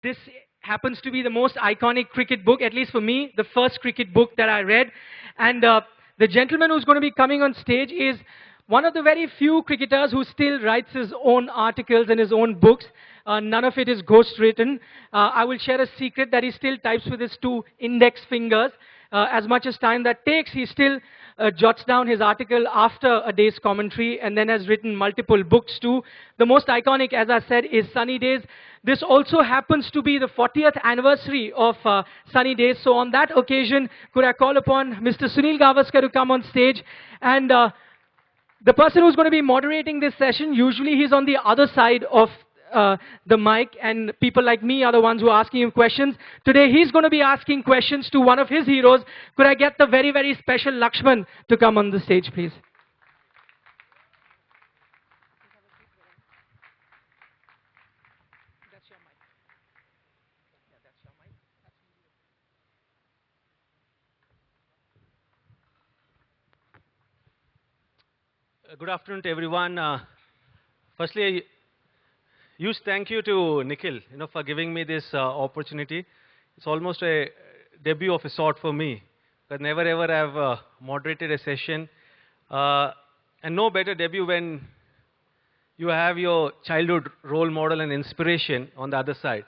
this happens to be the most iconic cricket book, at least for me, the first cricket book that I read. And the gentleman who's going to be coming on stage is one of the very few cricketers who still writes his own articles and his own books. None of it is ghost-written. I will share a secret that he still types with his 2 index fingers. As much as time that takes, he still jots down his article after a day's commentary, and then has written multiple books too. The most iconic, as I said, is Sunny Days. This also happens to be the 40th anniversary of Sunny Days. So on that occasion, could I call upon Mr. Sunil Gavaskar to come on stage? And the person who's going to be moderating this session, usually he's on the other side of the mic, and people like me are the ones who are asking him questions. Today he's going to be asking questions to one of his heroes. Could I get the very, very special Laxman to come on the stage, please? That's your mic. Yeah, that's your mic. Good afternoon to everyone. Firstly, huge thank you to Nikhil, for giving me this opportunity. It's almost a debut of a sort for me, but never ever have moderated a session, and no better debut when you have your childhood role model and inspiration on the other side.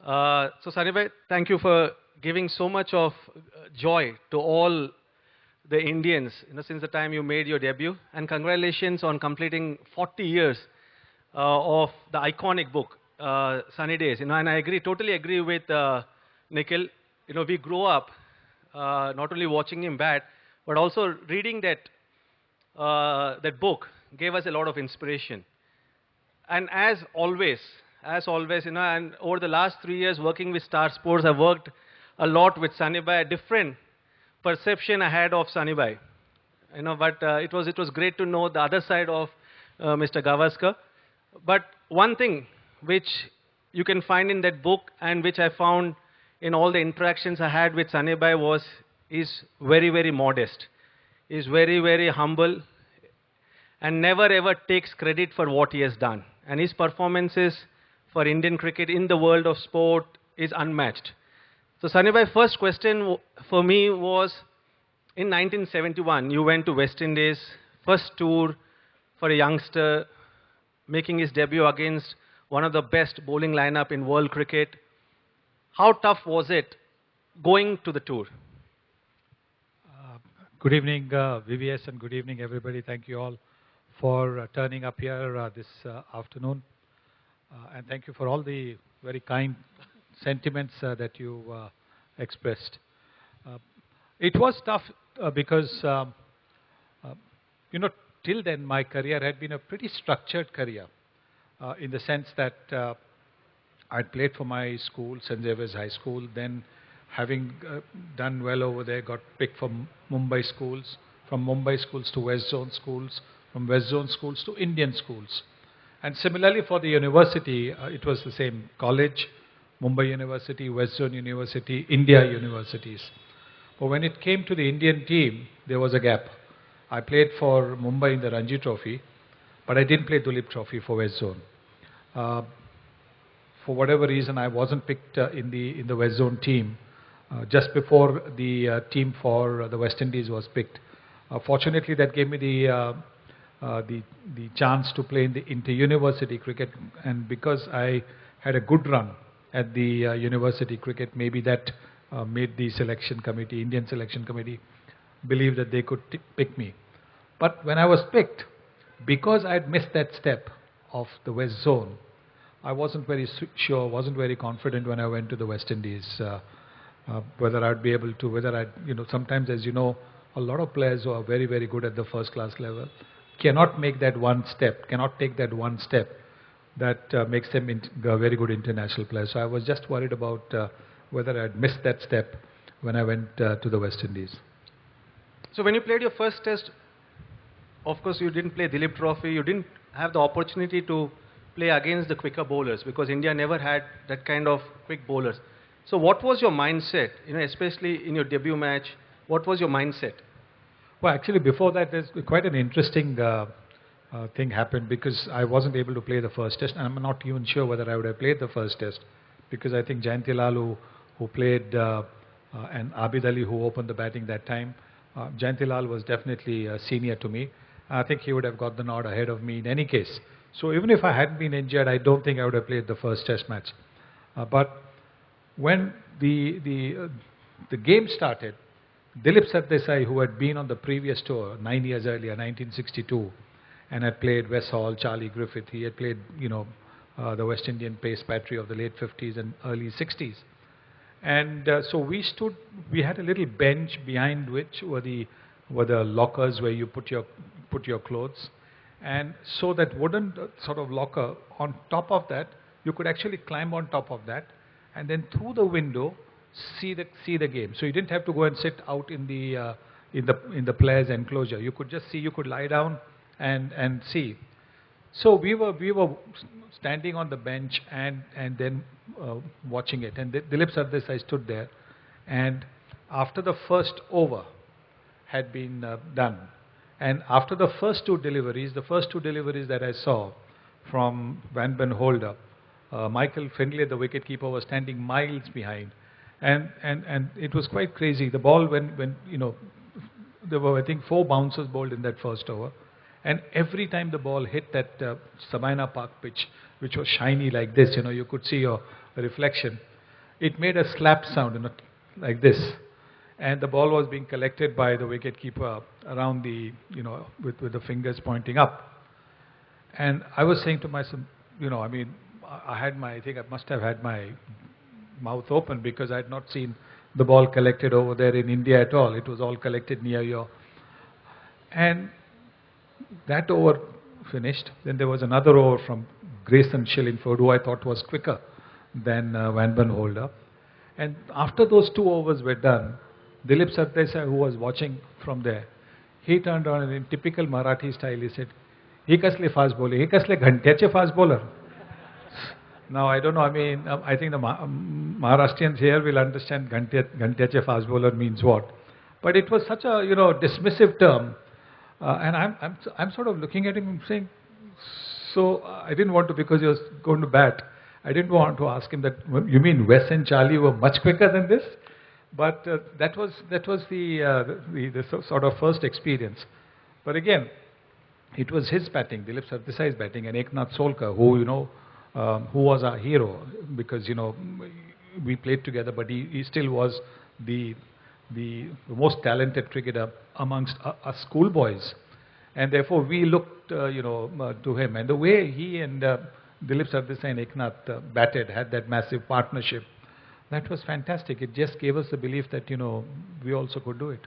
So Sanibhai, thank you for giving so much of joy to all the Indians, since the time you made your debut, and congratulations on completing 40 years of the iconic book, Sunny Days. And I totally agree with Nikhil. We grow up not only watching him bat, but also reading that book gave us a lot of inspiration. And as always, and over the last 3 years working with Star Sports, I've worked a lot with Sunibhai, a different perception I had of Sunibhai. But it was great to know the other side of Mr. Gavaskar. But one thing which you can find in that book, and which I found in all the interactions I had with Sunibhai, is very, very modest. Is very, very humble, and never ever takes credit for what he has done. And his performances for Indian cricket in the world of sport is unmatched. So Sunibhai, first question for me was, in 1971, you went to West Indies, first tour for a youngster, making his debut against one of the best bowling lineup in world cricket. How tough was it going to the tour? Good evening, VVS, and good evening, everybody. Thank you all for turning up here this afternoon. And thank you for all the very kind sentiments that you expressed. It was tough because, till then my career had been a pretty structured career in the sense that I'd played for my school, St. Xavier's High School, then having done well over there, got picked from Mumbai schools, from Mumbai schools to West Zone schools, from West Zone schools to Indian schools. And similarly for the university, it was the same: college, Mumbai University, West Zone University, India universities. But when it came to the Indian team, there was a gap. I played for Mumbai in the Ranji Trophy, but I didn't play Dulip Trophy for West Zone. For whatever reason, I wasn't picked in the West Zone team just before the team for the West Indies was picked. Fortunately, that gave me the chance to play in the inter-university cricket, and because I had a good run at the university cricket, maybe that made the selection committee, Indian selection committee, believe that they could pick me. But when I was picked, because I had missed that step of the West Zone, I wasn't very sure, wasn't very confident when I went to the West Indies, whether I'd be able to, whether I'd, sometimes, as you know, a lot of players who are very, very good at the first class level cannot make that one step, cannot take that one step that makes them a very good international player. So I was just worried about whether I'd missed that step when I went to the West Indies. So when you played your first test, of course you didn't play Dulip Trophy, you didn't have the opportunity to play against the quicker bowlers because India never had that kind of quick bowlers. So what was your mindset, especially in your debut match, what was your mindset? Well, actually before that there's quite an interesting thing happened because I wasn't able to play the first test, and I'm not even sure whether I would have played the first test because I think Jayantilal, who played, and Abid Ali, who opened the batting that time, Jayantilal was definitely senior to me. I think he would have got the nod ahead of me in any case. So even if I hadn't been injured, I don't think I would have played the first Test match. But when the game started, Dilip Sardesai, who had been on the previous tour 9 years earlier, 1962, and had played West Hall, Charlie Griffith, he had played, the West Indian pace battery of the late 50s and early 60s. And so we had a little bench behind which were the lockers where you put your clothes. And so that wooden sort of locker, on top of that, you could actually climb on top of that, and then through the window see the game. So you didn't have to go and sit out in the players' enclosure. You could just see. You could lie down and see. So we were standing on the bench and then watching it. And Dilip Sardesai stood there, and after the first over had been done, and after the first two deliveries that I saw from Van Ben Holder, Michael Findlay, the wicketkeeper, was standing miles behind, and it was quite crazy. The ball, when there were, I think, 4 bouncers bowled in that first over, and every time the ball hit that Sabina Park pitch, which was shiny like this, you could see your reflection, it made a slap sound, like this. And the ball was being collected by the wicketkeeper around with the fingers pointing up. And I was saying to myself, I think I must have had my mouth open, because I had not seen the ball collected over there in India at all. It was all collected near your. And that over finished. Then there was another over from Grayson Shillingford, who I thought was quicker than Van Ben Holder. And after those 2 overs were done, Dilip Sardesai, who was watching from there, he turned around and in typical Marathi style, he said, "He kasle fast bowler, he kasle ghantyache fast bowler." Now, I don't know, I think the Maharashtrians here will understand ghantyache fast bowler means what. But it was such a, dismissive term. And I'm sort of looking at him and saying, so I didn't want to, because he was going to bat, I didn't want to ask him that, you mean Wes and Charlie were much quicker than this? But that was the sort of first experience. But again, it was his batting, Dilip Sardesai's batting, and Eknath Solkar, who was our hero, because we played together, but he still was the most talented cricketer amongst us schoolboys, and therefore we looked to him. And the way he and Dilip Sardesai and Eknath batted, had that massive partnership, that was fantastic. It just gave us the belief that we also could do it.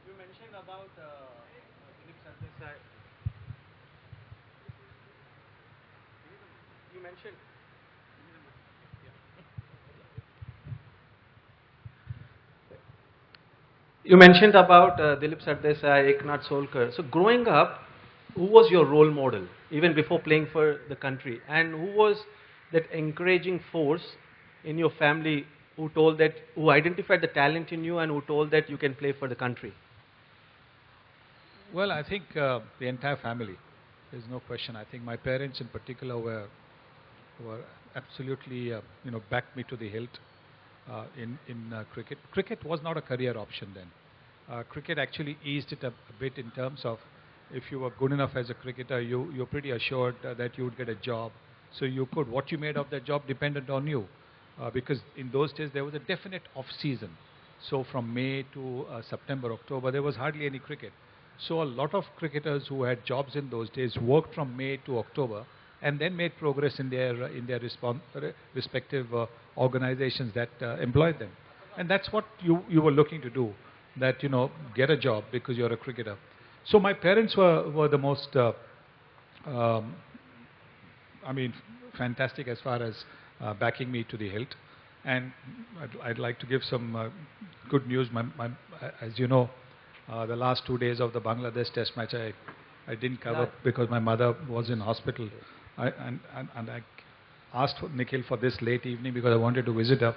You mentioned about Dilip Sardesai. You mentioned. You mentioned about Dilip Sardesai, Eknath Solkar. So growing up, who was your role model, even before playing for the country? And who was that encouraging force in your family who identified the talent in you and who told that you can play for the country? Well, I think the entire family. There's no question. I think my parents in particular were absolutely, backed me to the hilt in cricket. Cricket was not a career option then. Cricket actually eased it a bit in terms of, if you were good enough as a cricketer, you're pretty assured that you would get a job. So you could, what you made of that job depended on you. Because in those days there was a definite off-season. So from May to September, October, there was hardly any cricket. So a lot of cricketers who had jobs in those days worked from May to October and then made progress in their respective organizations that employed them. And that's what you were looking to do, that, get a job because you're a cricketer. So my parents were the most, fantastic as far as backing me to the hilt. And I'd like to give some good news. As you know, the last 2 days of the Bangladesh Test match, I didn't cover because my mother was in hospital. And I asked Nikhil for this late evening because I wanted to visit her.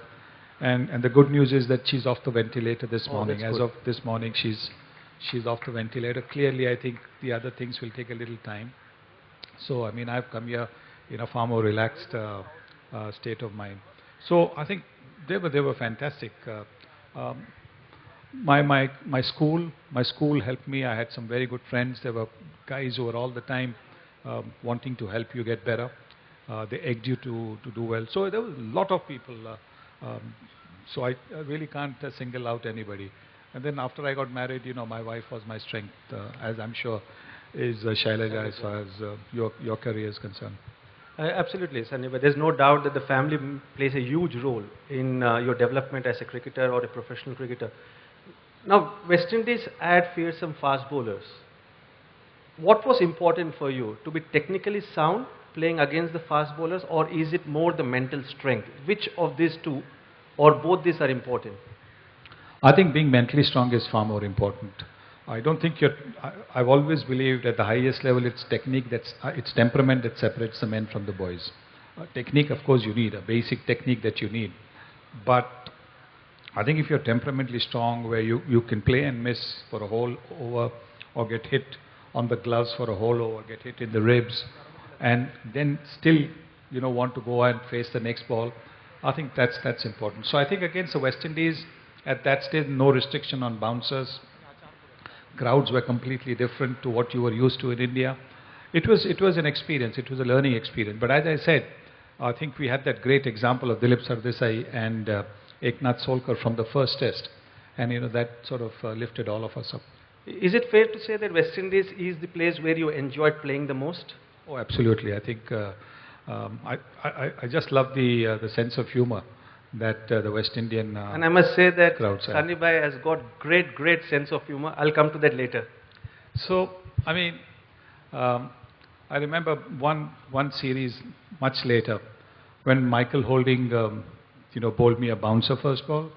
And the good news is that she's off the ventilator this morning. As of this morning, she's off the ventilator. Clearly, I think the other things will take a little time. So, I've come here in a far more relaxed state of mind. So I think they were fantastic. Um, my school helped me. I had some very good friends. There were guys who were all the time wanting to help you get better. They egged you to do well. So there was a lot of people. So I really can't single out anybody. And then after I got married, my wife was my strength, as I'm sure is Shailaja as far as your career is concerned. Absolutely, Sunny, but there's no doubt that the family plays a huge role in your development as a cricketer or a professional cricketer. Now, West Indies had fearsome fast bowlers. What was important for you? To be technically sound playing against the fast bowlers, or is it more the mental strength? Which of these two or both these are important? I think being mentally strong is far more important. I don't think I've always believed at the highest level it's technique, it's temperament that separates the men from the boys. Technique, of course, you need, a basic technique that you need. But I think if you're temperamentally strong, where you can play and miss for a whole over, or get hit on the gloves for a whole over, get hit in the ribs, and then still want to go and face the next ball, I think that's important. So I think against the West Indies, at that stage, no restriction on bouncers. Crowds were completely different to what you were used to in India. It was an experience. It was a learning experience. But as I said, I think we had that great example of Dilip Sardesai and Eknath Solkar from the first test, and that sort of lifted all of us up. Is it fair to say that West Indies is the place where you enjoyed playing the most? Oh, absolutely. I think I just love the sense of humor that the West Indian and I must say that crowds have. Sunny Bhai has got great sense of humor. I'll come to that later. So, I mean, I remember one series much later when Michael Holding, bowled me a bouncer first ball,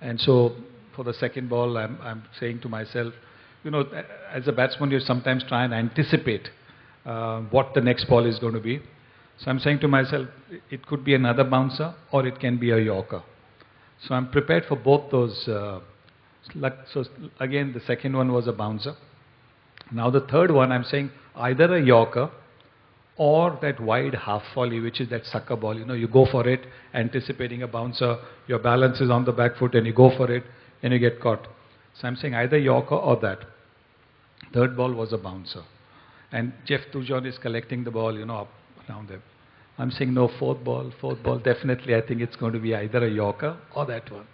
and so for the second ball, I'm saying to myself, as a batsman, you sometimes try and anticipate what the next ball is going to be. So I'm saying to myself, it could be another bouncer or it can be a Yorker. So I'm prepared for both those. So again, the second one was a bouncer. Now the third one, I'm saying either a Yorker or that wide half volley, which is that sucker ball. You go for it, anticipating a bouncer, your balance is on the back foot and you go for it and you get caught. So I'm saying either Yorker or that. Third ball was a bouncer. And Jeff Tujon is collecting the ball, up around them. I'm saying no, fourth ball, definitely I think it's going to be either a Yorker or that one.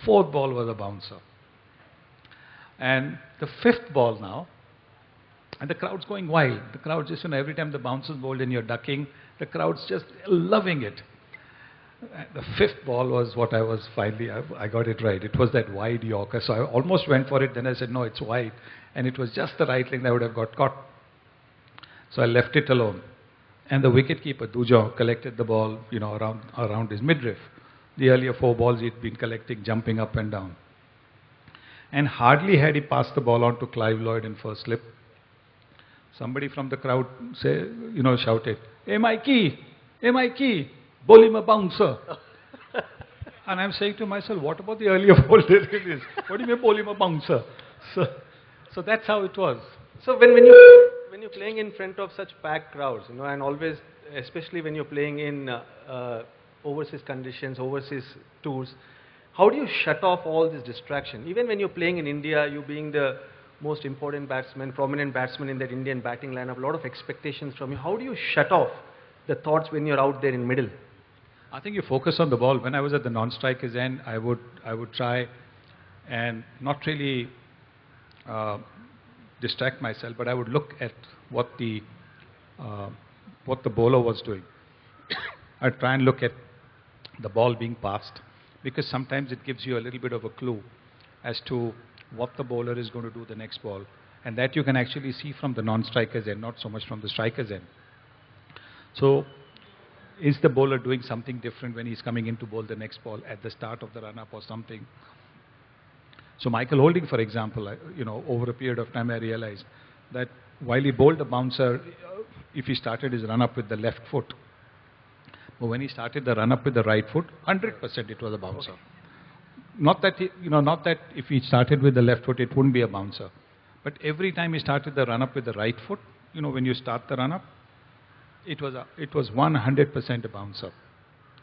Fourth ball was a bouncer. And the fifth ball now, and the crowd's going wild. The crowd just, every time the bouncer's bowled and you're ducking, the crowd's just loving it. The fifth ball was what I was finally, I got it right. It was that wide Yorker. So I almost went for it, then I said, no, it's wide. And it was just the right length, I would have got caught. So I left it alone. And the wicketkeeper, Dujon, collected the ball, around his midriff. The earlier four balls he'd been collecting, jumping up and down. And hardly had he passed the ball on to Clive Lloyd in first slip, somebody from the crowd shouted, "Hey Mikey, bowl him a bouncer." And I'm saying to myself, what about the earlier ball? What do you mean bowl him a bouncer? So that's how it was. So when you're playing in front of such packed crowds, and always, especially when you're playing in overseas conditions, overseas tours, how do you shut off all this distraction? Even when you're playing in India, you being the most important batsman, prominent batsman in that Indian batting lineup, a lot of expectations from you. How do you shut off the thoughts when you're out there in middle? I think you focus on the ball. When I was at the non-strikers end, I would try and not really distract myself, but I would look at what the bowler was doing. I'd try and look at the ball being passed, because sometimes it gives you a little bit of a clue as to what the bowler is going to do the next ball, and that you can actually see from the non-strikers end, not so much from the strikers end. So is the bowler doing something different when he's coming in to bowl the next ball at the start of the run-up or something? So Michael Holding, for example, over a period of time I realized that while he bowled a bouncer, if he started his run-up with the left foot, but when he started the run-up with the right foot, 100% it was a bouncer. Okay. Not that if he started with the left foot, it wouldn't be a bouncer. But every time he started the run-up with the right foot, when you start the run-up, it was 100% a bouncer.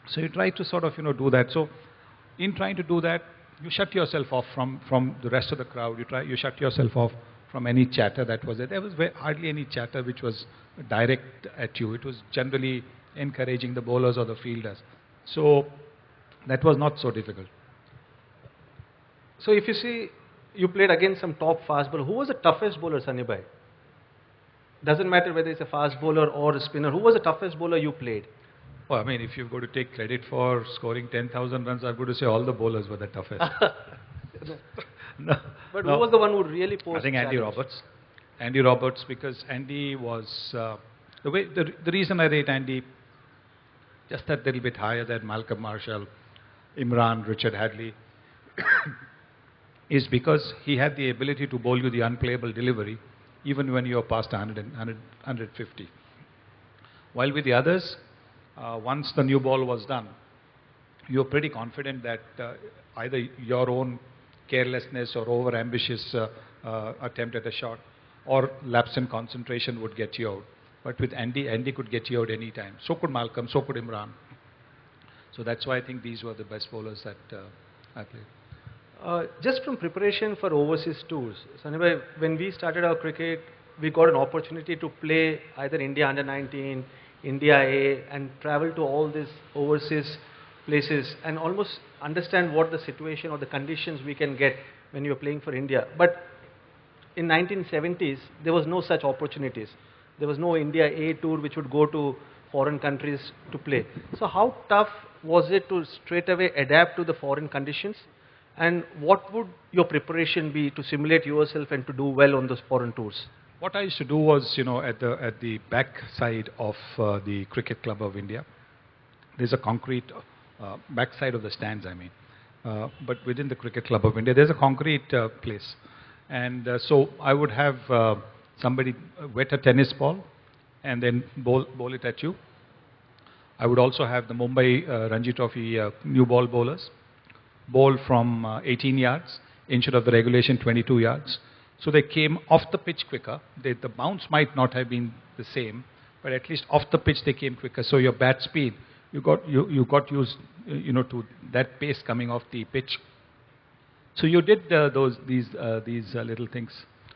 So you try to sort of do that. So in trying to do that, you shut yourself off from the rest of the crowd. You shut yourself off from any chatter that was there. There was hardly any chatter which was direct at you. It was generally encouraging the bowlers or the fielders. So that was not so difficult. So if you see, you played against some top fast bowler. Who was the toughest bowler, Sunny Bhai? Doesn't matter whether it's a fast bowler or a spinner. Who was the toughest bowler you played? Well, I mean, if you've got to take credit for scoring 10,000 runs, I'm going to say all the bowlers were the toughest. No, But no. who was the one who really posed I think Andy challenge? Roberts. Andy Roberts, because Andy was the reason I rate Andy just that little bit higher than Malcolm Marshall, Imran, Richard Hadley, is because he had the ability to bowl you the unplayable delivery even when you're past 150. While with the others, once the new ball was done, you're pretty confident that either your own carelessness or over-ambitious attempt at a shot or lapse in concentration would get you out. But with Andy, Andy could get you out any time. So could Malcolm, so could Imran. So that's why I think these were the best bowlers that I played. Just from preparation for overseas tours, Sunny Bhai, when we started our cricket, we got an opportunity to play either India under-19, India A, and travel to all these overseas places and almost understand what the situation or the conditions we can get when you're playing for India. But in 1970s, there was no such opportunities. There was no India A tour which would go to foreign countries to play. So how tough was it to straight away adapt to the foreign conditions? And what would your preparation be to simulate yourself and to do well on those foreign tours? What I used to do was, at the back side of the Cricket Club of India, there's a concrete back side of the stands, I mean. But within the Cricket Club of India, there's a concrete place. And so I would have somebody wet a tennis ball and then bowl it at you. I would also have the Mumbai Ranji Trophy new ball bowlers bowl from 18 yards instead of the regulation 22 yards. So they came off the pitch quicker. The bounce might not have been the same, but at least off the pitch they came quicker. So your bat speed, you got used, to that pace coming off the pitch. So you did these little things.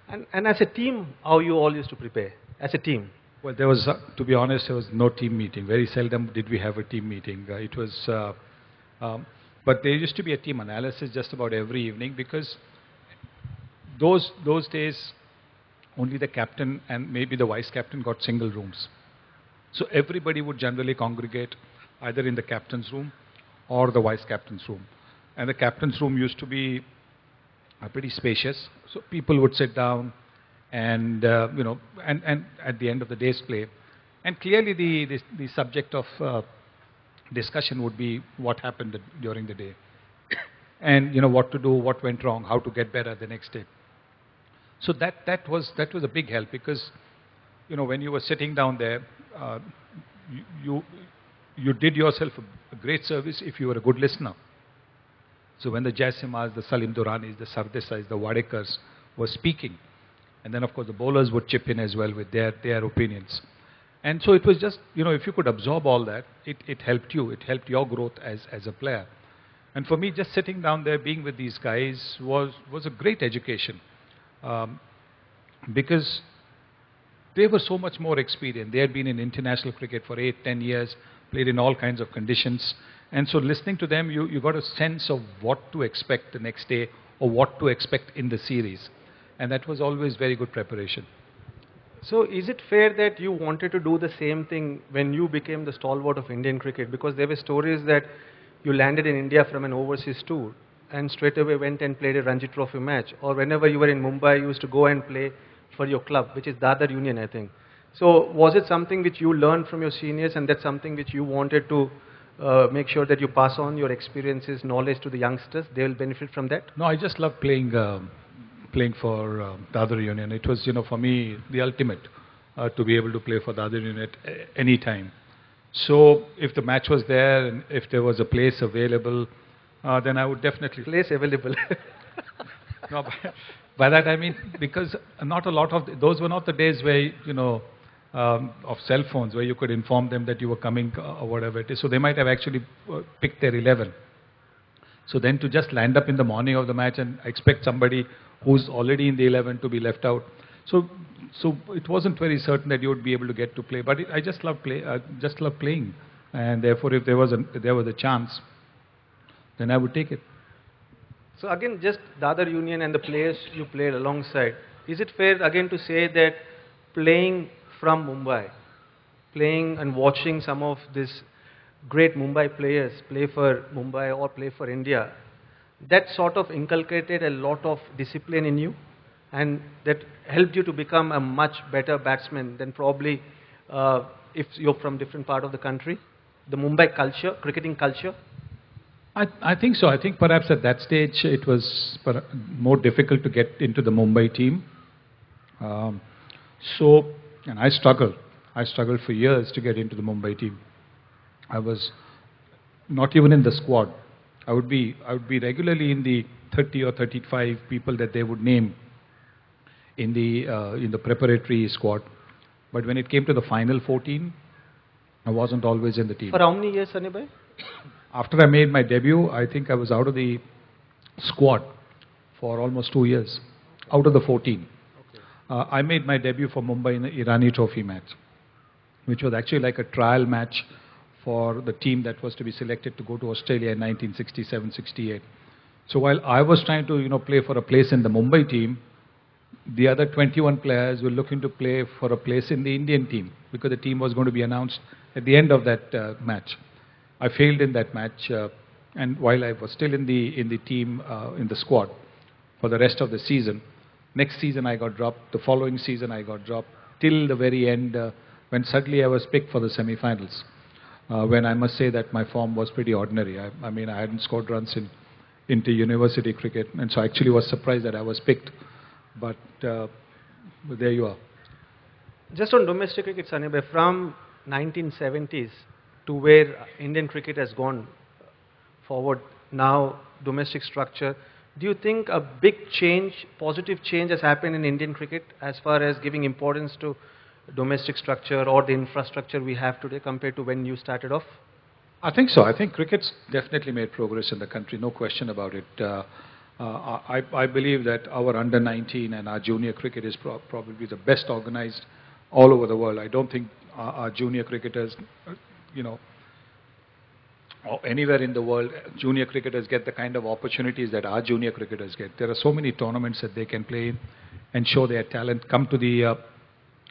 And as a team, how you all used to prepare as a team? Well, there was, to be honest, there was no team meeting. Very seldom did we have a team meeting. But there used to be a team analysis just about every evening because those days only the captain and maybe the vice captain got single rooms. So everybody would generally congregate either in the captain's room or the vice captain's room. And the captain's room used to be pretty spacious. So people would sit down and, and at the end of the day's play. And clearly the subject of discussion would be what happened during the day. And, what to do, what went wrong, how to get better the next day. So that was a big help because, when you were sitting down there, you did yourself a great service if you were a good listener. So when the Jaisimas, the Salim Duranis, the Sardesais, the Wadekars were speaking, and then of course the bowlers would chip in as well with their opinions. And so it was just, if you could absorb all that, it helped you. It helped your growth as a player. And for me, just sitting down there, being with these guys was a great education. Because they were so much more experienced. They had been in international cricket for 8-10 years, played in all kinds of conditions. And so listening to them, you got a sense of what to expect the next day or what to expect in the series. And that was always very good preparation. So is it fair that you wanted to do the same thing when you became the stalwart of Indian cricket? Because there were stories that you landed in India from an overseas tour and straight away went and played a Ranji Trophy match. Or whenever you were in Mumbai, you used to go and play for your club, which is Dadar Union, I think. So was it something which you learned from your seniors and that's something which you wanted to make sure that you pass on your experiences, knowledge to the youngsters? They will benefit from that? No, I just love playing for Dadar Union. It was, for me, the ultimate to be able to play for Dadar Union at any time. So if the match was there and if there was a place available, then I would definitely... Place available. No, by that I mean, because not a lot of... Those were not the days where, of cell phones where you could inform them that you were coming or whatever it is. So they might have actually picked their 11. So then to just land up in the morning of the match and expect somebody who's already in the 11 to be left out. So it wasn't very certain that you would be able to get to play. But I just love playing, and therefore, if there was a chance, then I would take it. So again, just the other union and the players you played alongside. Is it fair again to say that playing from Mumbai, playing and watching some of these great Mumbai players play for Mumbai or play for India, that sort of inculcated a lot of discipline in you, and that helped you to become a much better batsman than probably if you're from different part of the country? The Mumbai culture, cricketing culture? I think so. I think perhaps at that stage it was more difficult to get into the Mumbai team. And I struggled. I struggled for years to get into the Mumbai team. I was not even in the squad. I would be regularly in the 30 or 35 people that they would name in the preparatory squad. But when it came to the final 14, I wasn't always in the team. For how many years, Sunny? After I made my debut, I think I was out of the squad for almost 2 years, out of the 14. Okay. I made my debut for Mumbai in the Irani Trophy match, which was actually like a trial match for the team that was to be selected to go to Australia in 1967-68. So while I was trying to play for a place in the Mumbai team, the other 21 players were looking to play for a place in the Indian team because the team was going to be announced at the end of that match. I failed in that match, and while I was still in the team, in the squad for the rest of the season, next season I got dropped. The following season I got dropped till the very end, when suddenly I was picked for the semi-finals. When I must say that my form was pretty ordinary. I mean, I hadn't scored runs into university cricket, and so I actually was surprised that I was picked. But there you are. Just on domestic cricket, Sunny, from 1970s to where Indian cricket has gone forward now, domestic structure, do you think a big change, positive change has happened in Indian cricket as far as giving importance to domestic structure or the infrastructure we have today compared to when you started off? I think so. I think cricket's definitely made progress in the country, no question about it. I believe that our under-19 and our junior cricket is probably the best organized all over the world. I don't think our junior cricketers, or anywhere in the world, junior cricketers get the kind of opportunities that our junior cricketers get. There are so many tournaments that they can play in and show their talent, come to the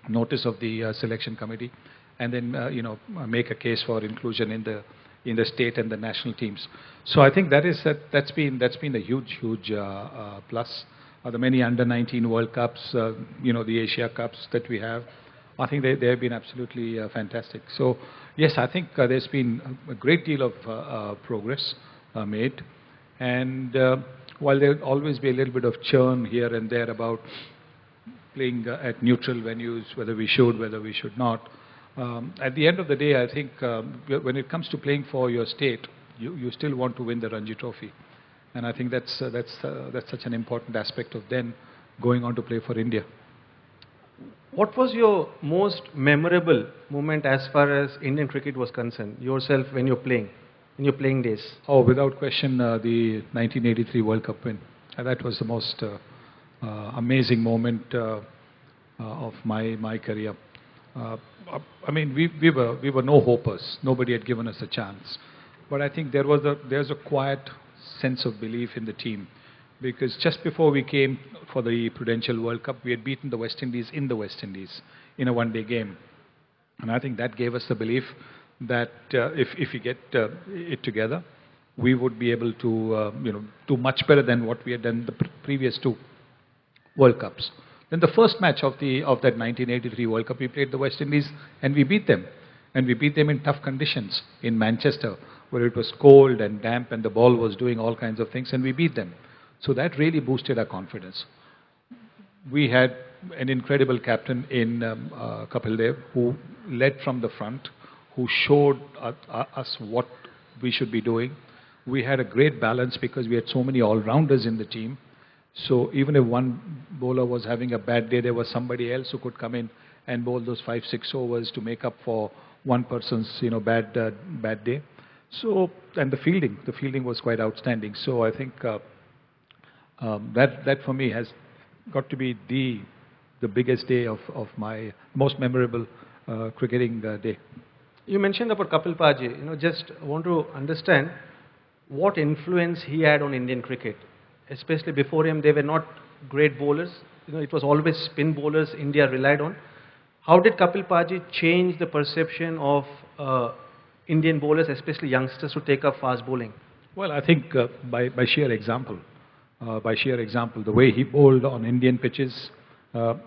notice of the selection committee, and then make a case for inclusion in the state and the national teams. So I think that's been a huge plus. The many under-19 World Cups, the Asia Cups that we have, I think they have been absolutely fantastic. So yes, I think there's been a great deal of progress made, and while there'll always be a little bit of churn here and there about playing at neutral venues, whether we should not. At the end of the day, I think when it comes to playing for your state, you still want to win the Ranji Trophy, and I think that's such an important aspect of then going on to play for India. What was your most memorable moment as far as Indian cricket was concerned, yourself when you're playing, in your playing days? Oh, without question, the 1983 World Cup win. That was the most amazing moment of my career. I mean, we were no hopers. Nobody had given us a chance. But I think there's a quiet sense of belief in the team, because just before we came for the Prudential World Cup, we had beaten the West Indies in the West Indies in a one-day game. And I think that gave us the belief that if we get it together, we would be able to do much better than what we had done the previous two World Cups. Then the first match of that 1983 World Cup, we played the West Indies and we beat them. And we beat them in tough conditions in Manchester, where it was cold and damp and the ball was doing all kinds of things, and we beat them. So that really boosted our confidence. We had an incredible captain in Kapil Dev, who led from the front, who showed us what we should be doing. We had a great balance because we had so many all-rounders in the team. So even if one bowler was having a bad day, there was somebody else who could come in and bowl those 5-6 overs to make up for one person's bad day. So, and the fielding was quite outstanding. So I think that for me has got to be the biggest day of my most memorable cricketing day. You mentioned about Kapil Paji. Just want to understand what influence he had on Indian cricket. Especially before him, they were not great bowlers. It was always spin bowlers India relied on. How did Kapil Paji change the perception of Indian bowlers, especially youngsters, to take up fast bowling? Well, I think by sheer example, the way he bowled on Indian pitches, the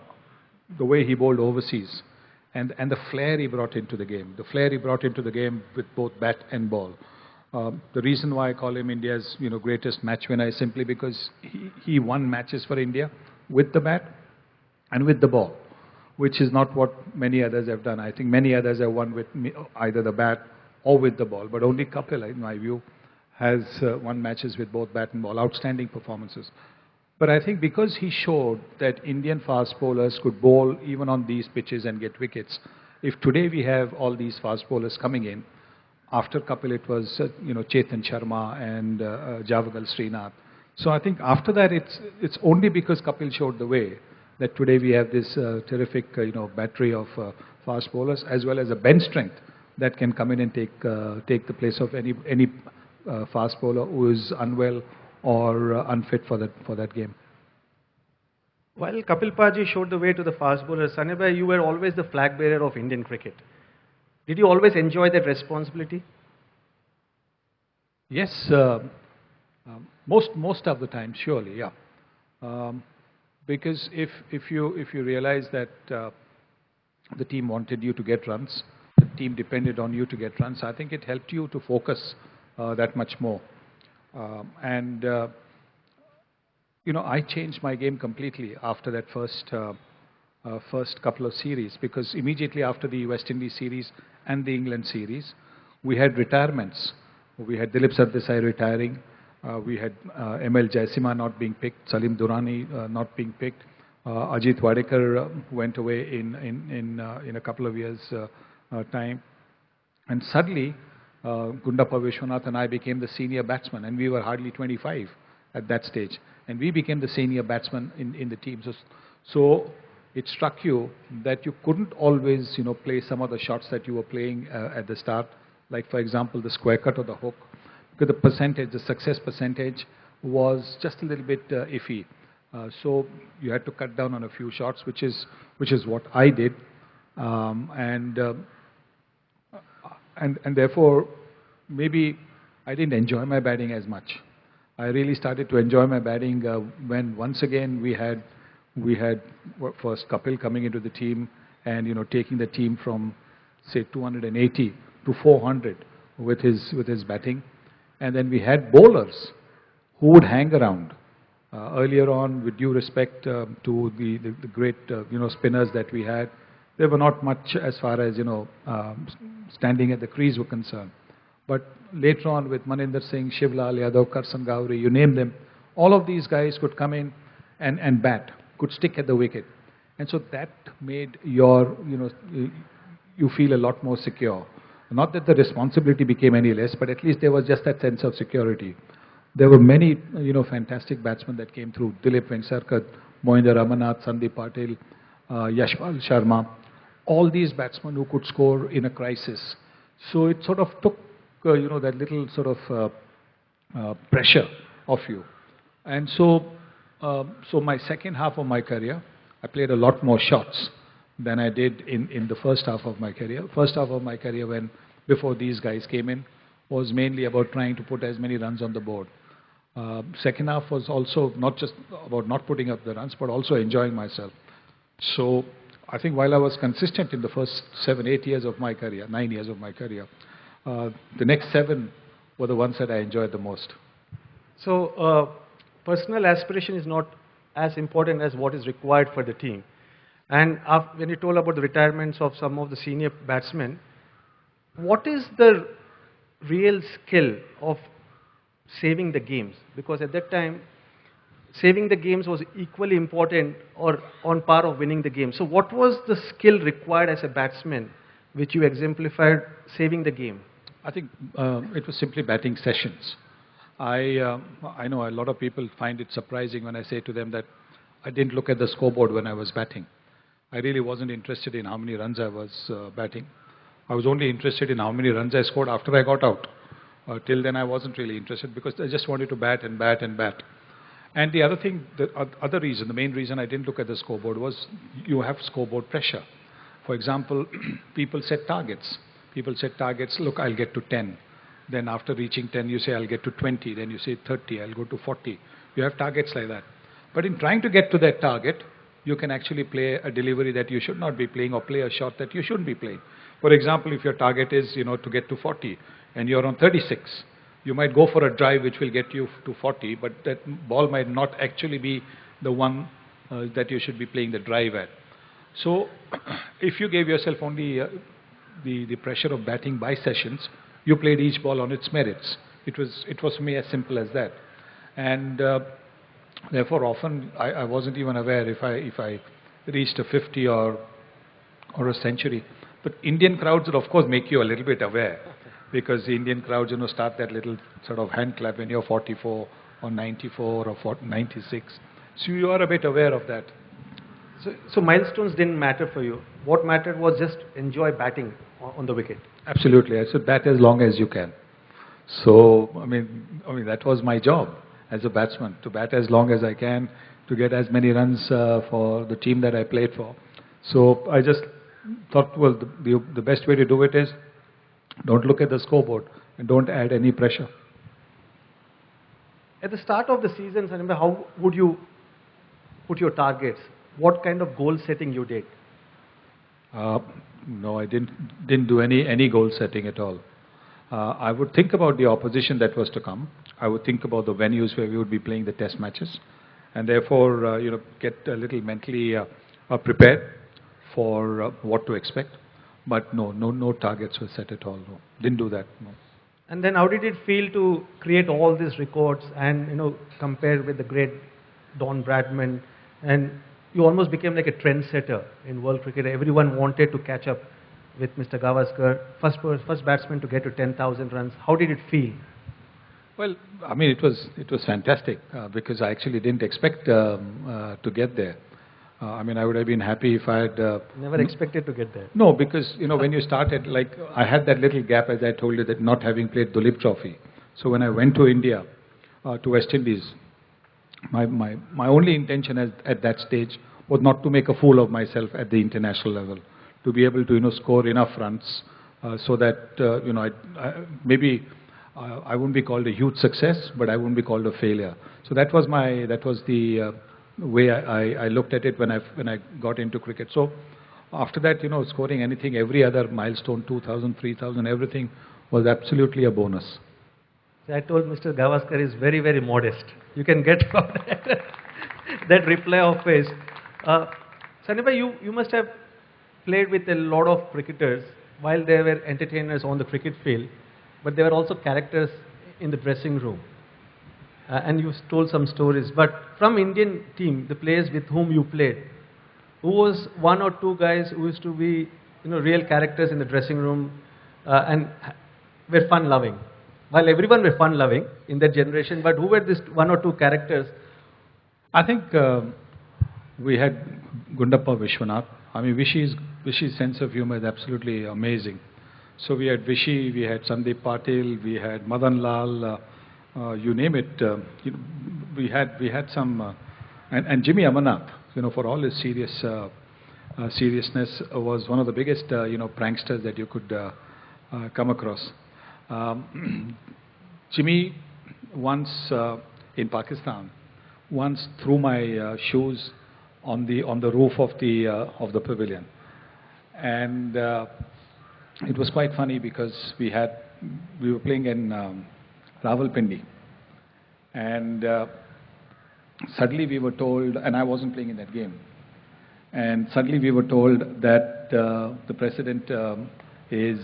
way he bowled overseas, and the flair he brought into the game, with both bat and ball. The reason why I call him India's greatest match winner is simply because he won matches for India with the bat and with the ball, which is not what many others have done. I think many others have won with either the bat or with the ball, but only Kapil, in my view, has won matches with both bat and ball. Outstanding performances. But I think because he showed that Indian fast bowlers could bowl even on these pitches and get wickets. If today we have all these fast bowlers coming in, after Kapil it was Chetan Sharma and Javagal Srinath. So I think after that it's only because Kapil showed the way that today we have this terrific battery of fast bowlers, as well as a bench strength that can come in and take the place of any fast bowler who is unwell or unfit for that game. While Kapil Paji showed the way to the fast bowlers, Sanibhai, you were always the flag bearer of Indian cricket. Did you always enjoy that responsibility? Yes, most of the time, surely, yeah. Because if you realize that the team wanted you to get runs, the team depended on you to get runs, I think it helped you to focus that much more. I changed my game completely after that first couple of series, because immediately after the West Indies series and the England series, we had retirements. We had Dilip Sardesai retiring. We had ML Jaisimha not being picked, Salim Durrani not being picked. Ajit Wadekar went away in a couple of years' time. And suddenly, Gundappa Vishwanath and I became the senior batsman, and we were hardly 25 at that stage. And we became the senior batsman in the team. So it struck you that you couldn't always, play some of the shots that you were playing at the start, like for example the square cut or the hook, because the success percentage was just a little bit iffy. So you had to cut down on a few shots, which is what I did, and therefore maybe I didn't enjoy my batting as much. I really started to enjoy my batting when once again we had first Kapil coming into the team and taking the team from say 280 to 400 with his batting, and then we had bowlers who would hang around. Earlier on, with due respect to the great spinners that we had, they were not much as far as standing at the crease were concerned. But later on, with Maninder Singh, Shivlal Yadav, Karsan Gowri, you name them, all of these guys could come in and bat, could stick at the wicket, and so that made you feel a lot more secure. Not that the responsibility became any less, but at least there was just that sense of security. There were many fantastic batsmen that came through: Dilip Vengsarkar, Mohinder Ramanath, Sandeep Patil, Yashpal Sharma, all these batsmen who could score in a crisis. So it sort of took that little sort of pressure off you. And so my second half of my career, I played a lot more shots than I did in the first half of my career. First half of my career, before these guys came in, was mainly about trying to put as many runs on the board. Second half was also not just about not putting up the runs, but also enjoying myself. So I think while I was consistent in the first 7-8 years of my career, 9 years of my career, the next 7 were the ones that I enjoyed the most. So personal aspiration is not as important as what is required for the team. And when you told about the retirements of some of the senior batsmen, what is the real skill of saving the games? Because at that time, saving the games was equally important or on par of winning the game. So what was the skill required as a batsman which you exemplified saving the game? I think it was simply batting sessions. I know a lot of people find it surprising when I say to them that I didn't look at the scoreboard when I was batting. I really wasn't interested in how many runs I was batting. I was only interested in how many runs I scored after I got out. Till then I wasn't really interested because I just wanted to bat and bat and bat. And the other thing, other reason, the main reason I didn't look at the scoreboard was you have scoreboard pressure. For example, people set targets. People set targets, look, I'll get to 10. Then after reaching 10, you say, I'll get to 20. Then you say 30, I'll go to 40. You have targets like that. But in trying to get to that target, you can actually play a delivery that you should not be playing or play a shot that you shouldn't be playing. For example, if your target is, to get to 40 and you're on 36, you might go for a drive which will get you to 40, but that ball might not actually be the one that you should be playing the drive at. So if you gave yourself only the pressure of batting by sessions, you played each ball on its merits. It was for me as simple as that. And therefore often I wasn't even aware if I reached a 50 or a century. But Indian crowds would of course make you a little bit aware, because the Indian crowds start that little sort of hand clap when you're 44 or 94 or 96. So you are a bit aware of that. So milestones didn't matter for you. What mattered was just enjoy batting on the wicket. Absolutely. I said bat as long as you can. So I mean that was my job as a batsman, to bat as long as I can, to get as many runs for the team that I played for. So I just thought, well, the best way to do it is don't look at the scoreboard and don't add any pressure. At the start of the season, Sanil, how would you put your targets? What kind of goal setting you did? No, I didn't do any goal setting at all. I would think about the opposition that was to come. I would think about the venues where we would be playing the test matches, and therefore get a little mentally prepared for what to expect. But no targets were set at all. No, didn't do that. No. And then how did it feel to create all these records and compare with the great Don Bradman, and you almost became like a trendsetter in world cricket. Everyone wanted to catch up with Mr. Gavaskar, first batsman to get to 10,000 runs. How did it feel? Well, I mean, it was fantastic because I actually didn't expect to get there. I mean, I would have been happy if I had... Never expected to get there. No, because, when you started, like, I had that little gap, as I told you, that not having played Dulip Trophy. So when I went to India, to West Indies, my only intention at that stage was not to make a fool of myself at the international level, to be able to, score enough runs so that, maybe I wouldn't be called a huge success, but I wouldn't be called a failure. So that was the way I looked at it when I got into cricket. So after that, scoring anything, every other milestone, 2,000, 3,000, everything was absolutely a bonus. I told Mr. Gavaskar is very, very modest. You can get from that reply of his. Sanil, you must have played with a lot of cricketers while they were entertainers on the cricket field, but they were also characters in the dressing room. And you told some stories. But from Indian team, the players with whom you played, who was one or two guys who used to be, real characters in the dressing room and were fun-loving? While everyone were fun-loving in that generation, but who were these one or two characters? I think we had Gundappa Vishwanath. I mean, Vishy's sense of humor is absolutely amazing. So we had Vishy, we had Sandeep Patil, we had Madan Lal, you name it. We had some, and Jimmy Amarnath, for all his seriousness, was one of the biggest, pranksters that you could come across. Jimmy once in Pakistan threw my shoes on the roof of the pavilion, and it was quite funny because we were playing in Rawalpindi, and suddenly we were told, and I wasn't playing in that game, and suddenly we were told that the president is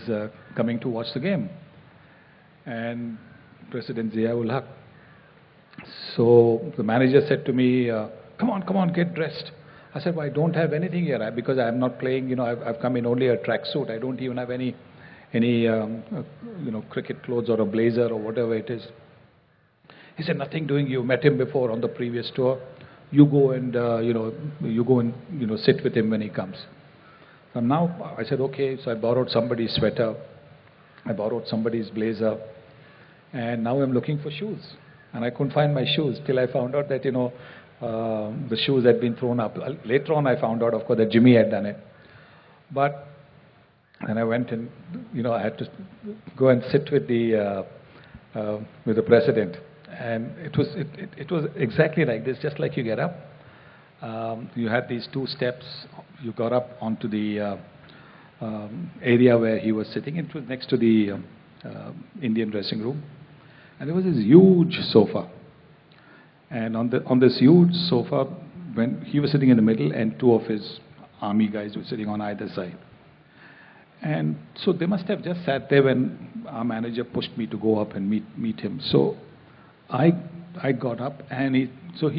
coming to watch the game, and President Zia-ul Haq. So the manager said to me, come on, get dressed. I said, well, I don't have anything here because I'm not playing, I've come in only a tracksuit. I don't even have any cricket clothes or a blazer or whatever it is. He said, nothing doing. You met him before on the previous tour. You go and, sit with him when he comes. So now I said, okay. So I borrowed somebody's sweater. I borrowed somebody's blazer. And now I'm looking for shoes. And I couldn't find my shoes till I found out that, the shoes had been thrown up. Later on I found out, of course, that Jimmy had done it. But then I went and, I had to go and sit with the president. And it was exactly like this, just like you get up. You had these 2 steps. You got up onto the area where he was sitting. It was next to the Indian dressing room. And there was this huge sofa. And on this huge sofa, when he was sitting in the middle and 2 of his army guys were sitting on either side. And so they must have just sat there when our manager pushed me to go up and meet him. So I got up and he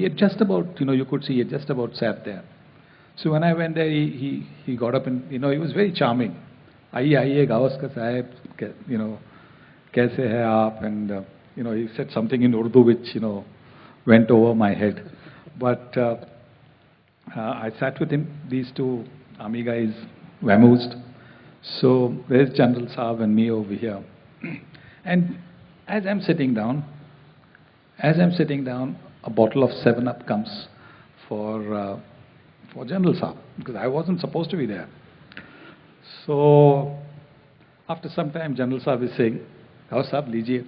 had just about, you could see he had just about sat there. So when I went there, he got up and, he was very charming. Aiye, Gavaskar sahib, kaise hai aap? And, he said something in Urdu which, went over my head. But I sat with him, these 2 army guys, vamoosed. So there's General Saab and me over here. And as I'm sitting down, a bottle of 7-Up comes for General Saab, because I wasn't supposed to be there. So after some time, General Saab is saying, "How Saab, lijiye."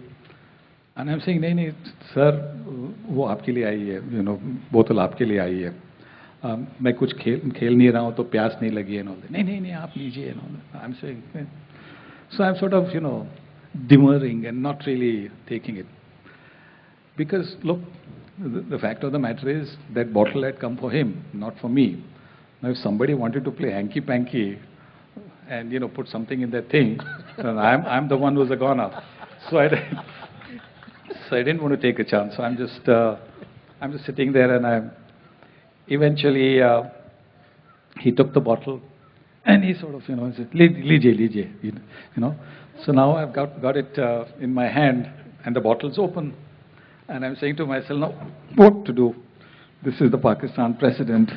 And I'm saying, "नहीं, sir, वो आपके लिए आई है, बोतल आपके लिए आई है. मैं कुछ खेल नहीं रहा हूँ तो प्यास नहीं लगी है." नहीं, आप लीजिए. I'm saying, so I'm sort of, demurring and not really taking it. Because, look, the fact of the matter is that bottle had come for him, not for me. Now, if somebody wanted to play hanky-panky and, put something in that thing, then I'm the one who's a goner. So I didn't want to take a chance. So I'm just sitting there, and eventually he took the bottle and he sort of, said, "Lijiye." So now I've got it in my hand and the bottle's open. And I'm saying to myself, now, what to do? This is the Pakistan president.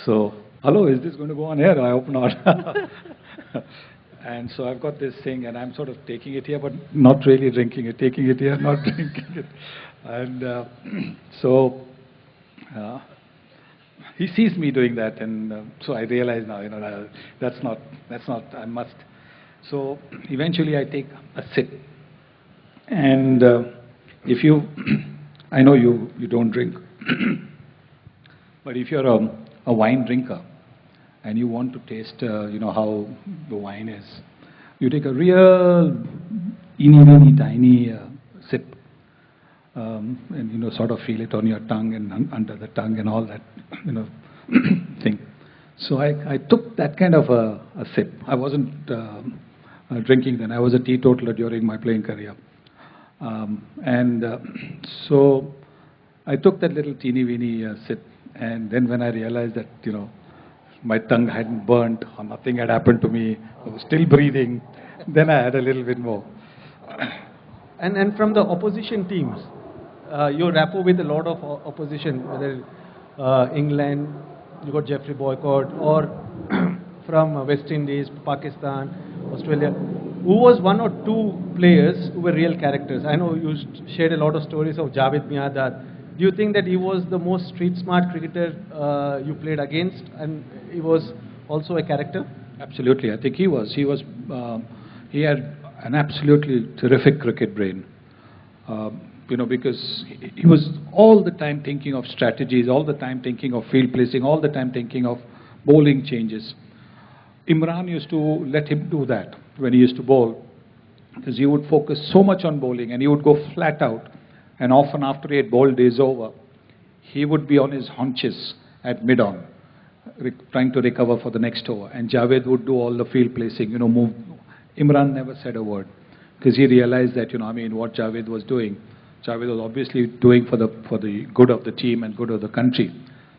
So, hello, is this going to go on air? I hope not. And so I've got this thing, and I'm sort of taking it here, but not really drinking it. Taking it here, not drinking it. And so he sees me doing that, and so I realize now, that's not, I must. So eventually I take a sip. And if you, I know you don't drink, but if you're a wine drinker and you want to taste, how the wine is, you take a real teeny tiny sip, and sort of feel it on your tongue and under the tongue and all that, thing. So I took that kind of a sip. I wasn't drinking then. I was a teetotaler during my playing career. So I took that little teeny-weeny sip, and then when I realized that, my tongue hadn't burnt or nothing had happened to me, I was still breathing, then I had a little bit more. And from the opposition teams, your rapport with a lot of opposition, whether England, you got Jeffrey Boycott, or from West Indies, Pakistan, Australia. Who was 1 or 2 players who were real characters? I know you shared a lot of stories of Javed Miandad. Do you think that he was the most street-smart cricketer you played against, and he was also a character? Absolutely, I think he was. He had an absolutely terrific cricket brain. Because he was all the time thinking of strategies, all the time thinking of field placing, all the time thinking of bowling changes. Imran used to let him do that when he used to bowl, because he would focus so much on bowling and he would go flat out, and often after he had bowled days over, he would be on his haunches at mid-on, trying to recover for the next over, and Javed would do all the field placing, move. Imran never said a word, because he realized that, what Javed was doing Javed was obviously doing for the good of the team and good of the country.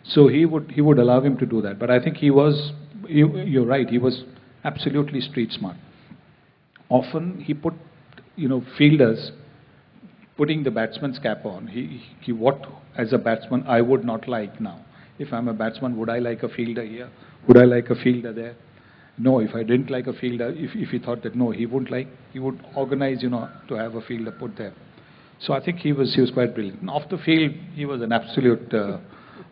So he would allow him to do that. But I think you're right, he was absolutely street smart. Often he put, fielders putting the batsman's cap on. What as a batsman I would not like now. If I'm a batsman, would I like a fielder here? Would I like a fielder there? No, if I didn't like a fielder, if he thought that no, he would organize, to have a fielder put there. So I think he was quite brilliant. And off the field, he was an absolute, he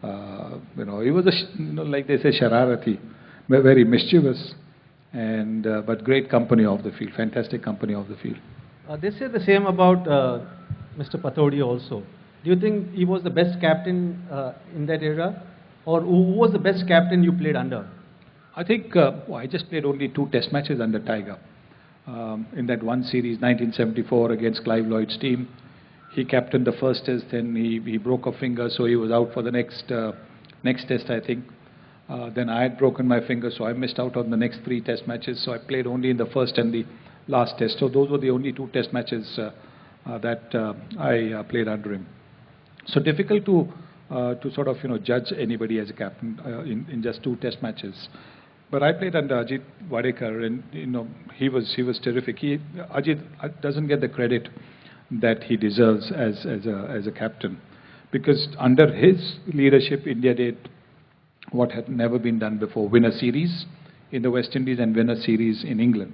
was like they say, shararati, very mischievous, and but great company off the field, fantastic company off the field. They say the same about Mr. Patodi also. Do you think he was the best captain in that era, or who was the best captain you played under? I think I just played only 2 test matches under Tiger. In that one series, 1974 against Clive Lloyd's team, he captained the first test, then he broke a finger, so he was out for the next test, I think. Then I had broken my finger, so I missed out on the next 3 test matches, so I played only in the first and the last test. So those were the only 2 test matches that I played under him. So difficult to sort of judge anybody as a captain in just 2 test matches. But I played under Ajit Wadekar, and he was terrific. Ajit doesn't get the credit that he deserves as a captain, because under his leadership, India did what had never been done before: win a series in the West Indies and win a series in England.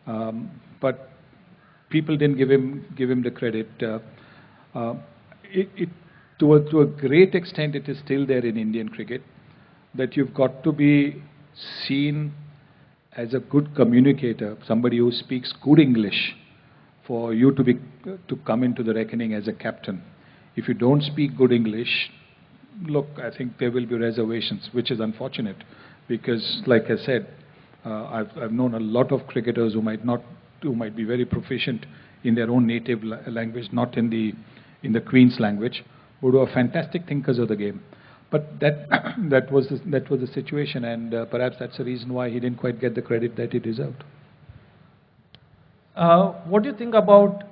But people didn't give him the credit. To a great extent, it is still there in Indian cricket that you've got to be seen as a good communicator, somebody who speaks good English, for you to come into the reckoning as a captain. If you don't speak good English, look, I think there will be reservations, which is unfortunate, because, like I said, I've known a lot of cricketers who might be very proficient in their own native language, not in the Queen's language, who are fantastic thinkers of the game. But that was the situation, and perhaps that's the reason why he didn't quite get the credit that he deserved. What do you think about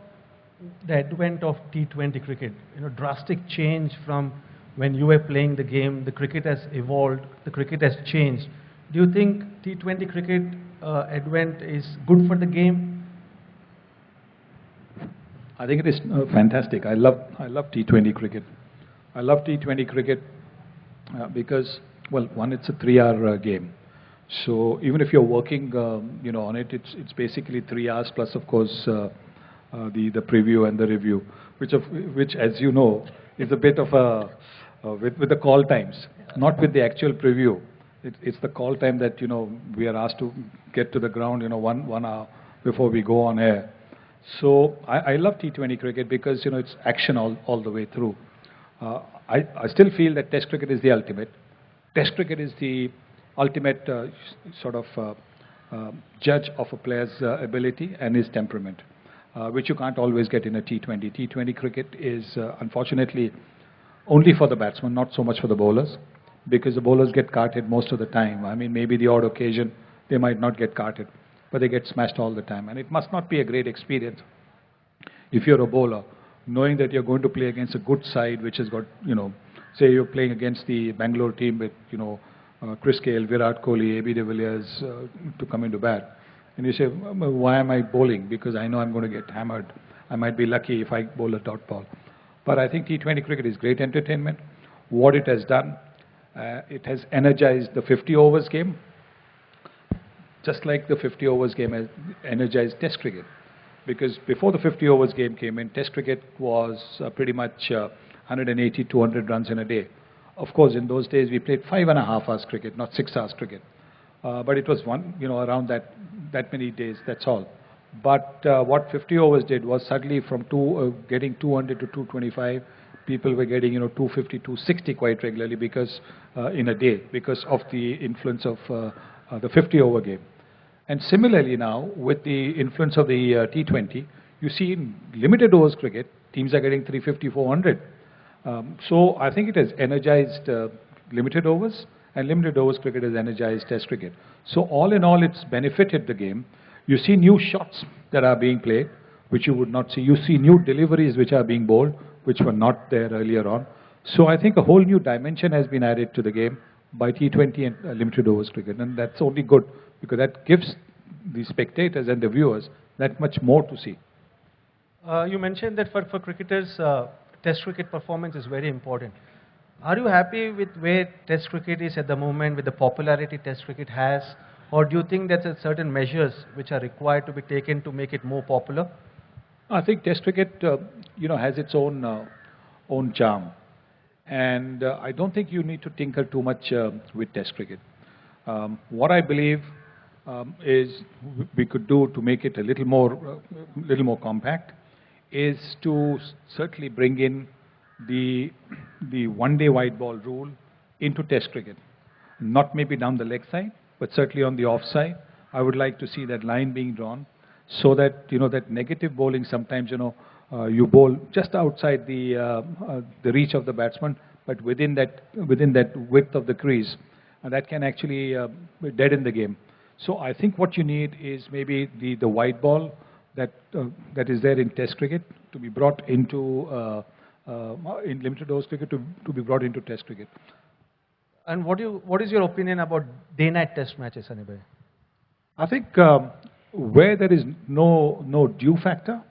the advent of T20 cricket? Drastic change from when you were playing the game. The cricket has evolved. The cricket has changed. Do you think T20 cricket advent is good for the game? I think it is fantastic. I love T20 cricket. I love T20 cricket because, well, one, it's a 3-hour game. So even if you're working, on it, it's basically 3 hours plus, of course, the preview and the review, which, as you know, is a bit of a with the call times, not with the actual preview. It's the call time that we are asked to get to the ground, 1 hour before we go on air. So I love T20 cricket because it's action all the way through. I still feel that Test cricket is the ultimate. Test cricket is the ultimate judge of a player's ability and his temperament, which you can't always get in a T20. T20 cricket is unfortunately only for the batsman, not so much for the bowlers, because the bowlers get carted most of the time. I mean, maybe the odd occasion they might not get carted, but they get smashed all the time. And it must not be a great experience if you're a bowler, knowing that you're going to play against a good side which has got, say you're playing against the Bangalore team with, Chris Gale, Virat Kohli, AB de Villiers to come into bat. And you say, why am I bowling? Because I know I'm going to get hammered. I might be lucky if I bowl a dot ball. But I think T20 cricket is great entertainment. What it has done, it has energized the 50 overs game, just like the 50 overs game has energized Test cricket. Because before the 50 overs game came in, Test cricket was pretty much 180, 200 runs in a day. Of course, in those days we played 5.5 hours cricket, not 6 hours cricket. But it was around that many days, that's all. But what 50 overs did was suddenly from getting 200 to 225, people were getting 250, 260 quite regularly because in a day, because of the influence of the 50 over game. And similarly now, with the influence of the T20, you see in limited overs cricket, teams are getting 350, 400. So I think it has energized limited overs, and limited overs cricket has energized Test cricket. So all in all, it's benefited the game. You see new shots that are being played. which you would not see. You see new deliveries which are being bowled, which were not there earlier on. So I think a whole new dimension has been added to the game by T20 and limited overs cricket, and that's only good because that gives the spectators and the viewers that much more to see. You mentioned that for cricketers, Test cricket performance is very important. Are you happy with where Test cricket is at the moment, with the popularity Test cricket has, or do you think that there are certain measures which are required to be taken to make it more popular? I think Test cricket, has its own charm, and I don't think you need to tinker too much with Test cricket. What I believe is we could do to make it a little more compact is to certainly bring in the one-day white ball rule into Test cricket. Not maybe down the leg side, but certainly on the off side. I would like to see that line being drawn so that, that negative bowling sometimes, you bowl just outside the reach of the batsman, but within that width of the crease, and that can actually deaden the game. So I think what you need is maybe the white ball that is there in Test cricket to be brought into in limited overs cricket to be brought into Test cricket. And what is your opinion about day-night Test matches, Anibhai? I think where there is no due factor,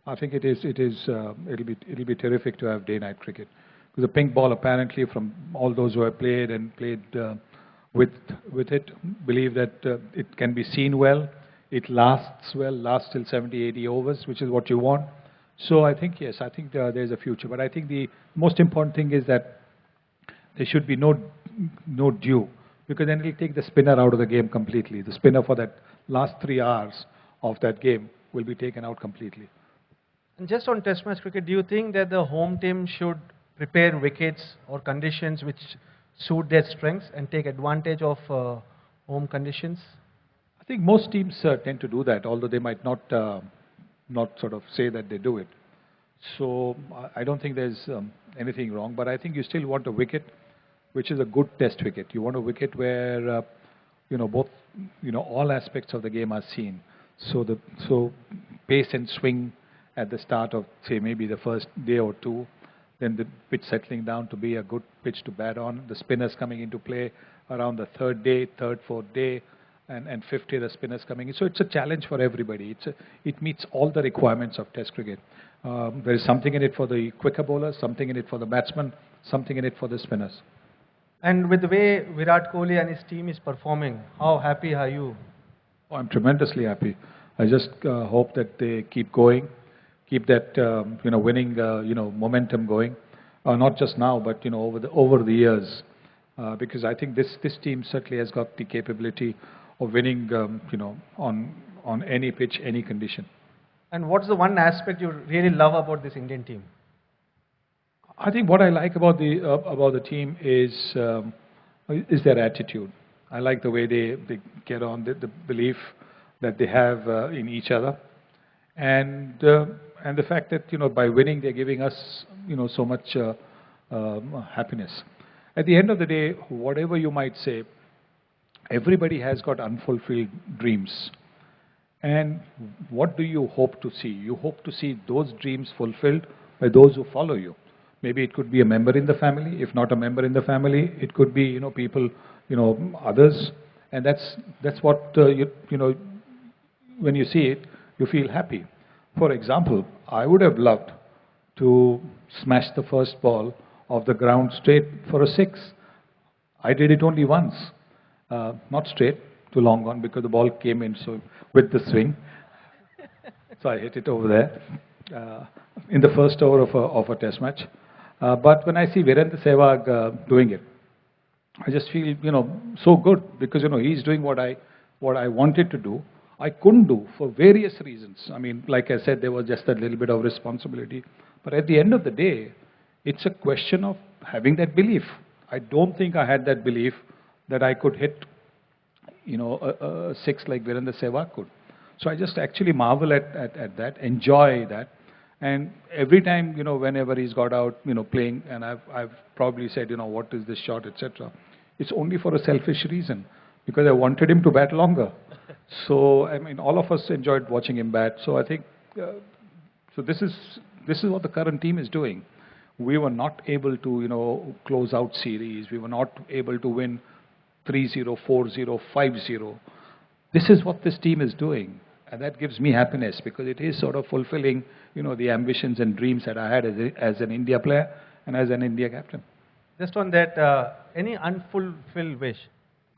I think it'll be terrific to have day-night cricket, because the pink ball apparently from all those who have played with it believe that it can be seen well. It lasts till 70, 80 overs, which is what you want. So I think, yes, there's a future. But I think the most important thing is that there should be no due, because then it'll take the spinner out of the game completely. The spinner for that last 3 hours of that game will be taken out completely. And just on Test match cricket, do you think that the home team should prepare wickets or conditions which suit their strengths and take advantage of home conditions? I think most teams tend to do that, although they might not sort of say that they do it. So I don't think there's anything wrong, but I think you still want a wicket which is a good Test wicket. You want a wicket where all aspects of the game are seen. So pace and swing at the start of, say, maybe the first day or two, then the pitch settling down to be a good pitch to bat on, the spinners coming into play around the third, fourth day, and fifth day the spinners coming in. So it's a challenge for everybody. It meets all the requirements of Test cricket. There is something in it for the quicker bowlers, something in it for the batsmen, something in it for the spinners. And with the way Virat Kohli and his team is performing, how happy are you? Oh, I'm tremendously happy. I just hope that they keep going, keep that winning momentum going, not just now, but over the years, because I think this team certainly has got the capability of winning on any pitch, any condition. And what's the one aspect you really love about this Indian team? I think what I like about the team is their attitude. I like the way they get on, the belief that they have in each other, and the fact that by winning they're giving us so much happiness. At the end of the day, whatever you might say, everybody has got unfulfilled dreams. And what do you hope to see? You hope to see those dreams fulfilled by those who follow you. Maybe it could be a member in the family. If not a member in the family, it could be people, others. And that's what when you see it, you feel happy. For example, I would have loved to smash the first ball of the ground straight for a 6. I did it only once, not straight, to long on, because the ball came in with the swing. So I hit it over there in the first over of a Test match. But when I see Virendra Sehwag doing it, I just feel so good, because he's doing what I wanted to do. I couldn't do for various reasons. I mean, like I said, there was just a little bit of responsibility. But at the end of the day, it's a question of having that belief. I don't think I had that belief that I could hit a 6 like Virendra Sehwag could. So I just actually marvel at that, enjoy that. And every time, whenever he's got out, playing, and I've probably said, what is this shot, etc. It's only for a selfish reason, because I wanted him to bat longer. So, I mean, all of us enjoyed watching him bat. So I think So this is what the current team is doing. We were not able to, close out series. We were not able to win 3-0, 4-0, 5-0. This is what this team is doing. And that gives me happiness because it is sort of fulfilling, the ambitions and dreams that I had as an India player and as an India captain. Just on that, any unfulfilled wish,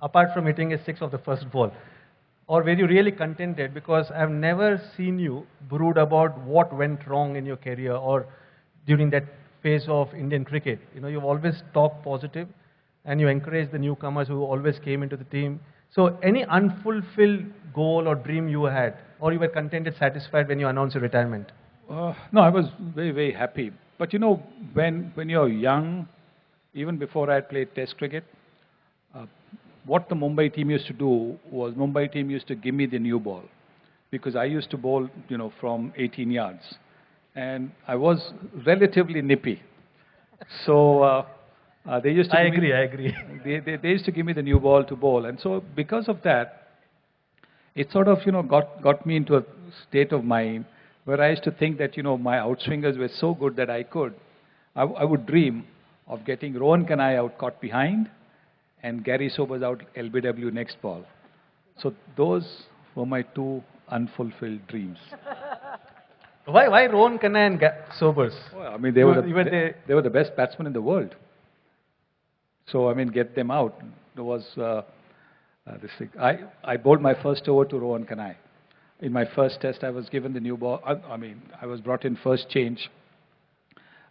apart from hitting a six of the first ball, or were you really contented? Because I've never seen you brood about what went wrong in your career or during that phase of Indian cricket. You've always talked positive and you encouraged the newcomers who always came into the team. So any unfulfilled goal or dream you had, or you were contented, satisfied when you announced your retirement? No, I was very, very happy. But when you're young, even before I had played Test cricket, what the Mumbai team used to do was Mumbai team used to give me the new ball because I used to bowl, from 18 yards. And I was relatively nippy. So they used to I agree. They used to give me the new ball to bowl. And so because of that, it sort of, got me into a state of mind where I used to think that, my outswingers were so good that I would dream of getting Rohan Kanhai out caught behind and Gary Sobers out LBW next ball. So those were my two unfulfilled dreams. Why Rohan Kanhai and Sobers? Well, I mean, they were the best batsmen in the world. So, I mean, get them out. There was this thing. I bowled my first over to Rohan Kanhai. In my first test, I was given the new ball. I was brought in first change.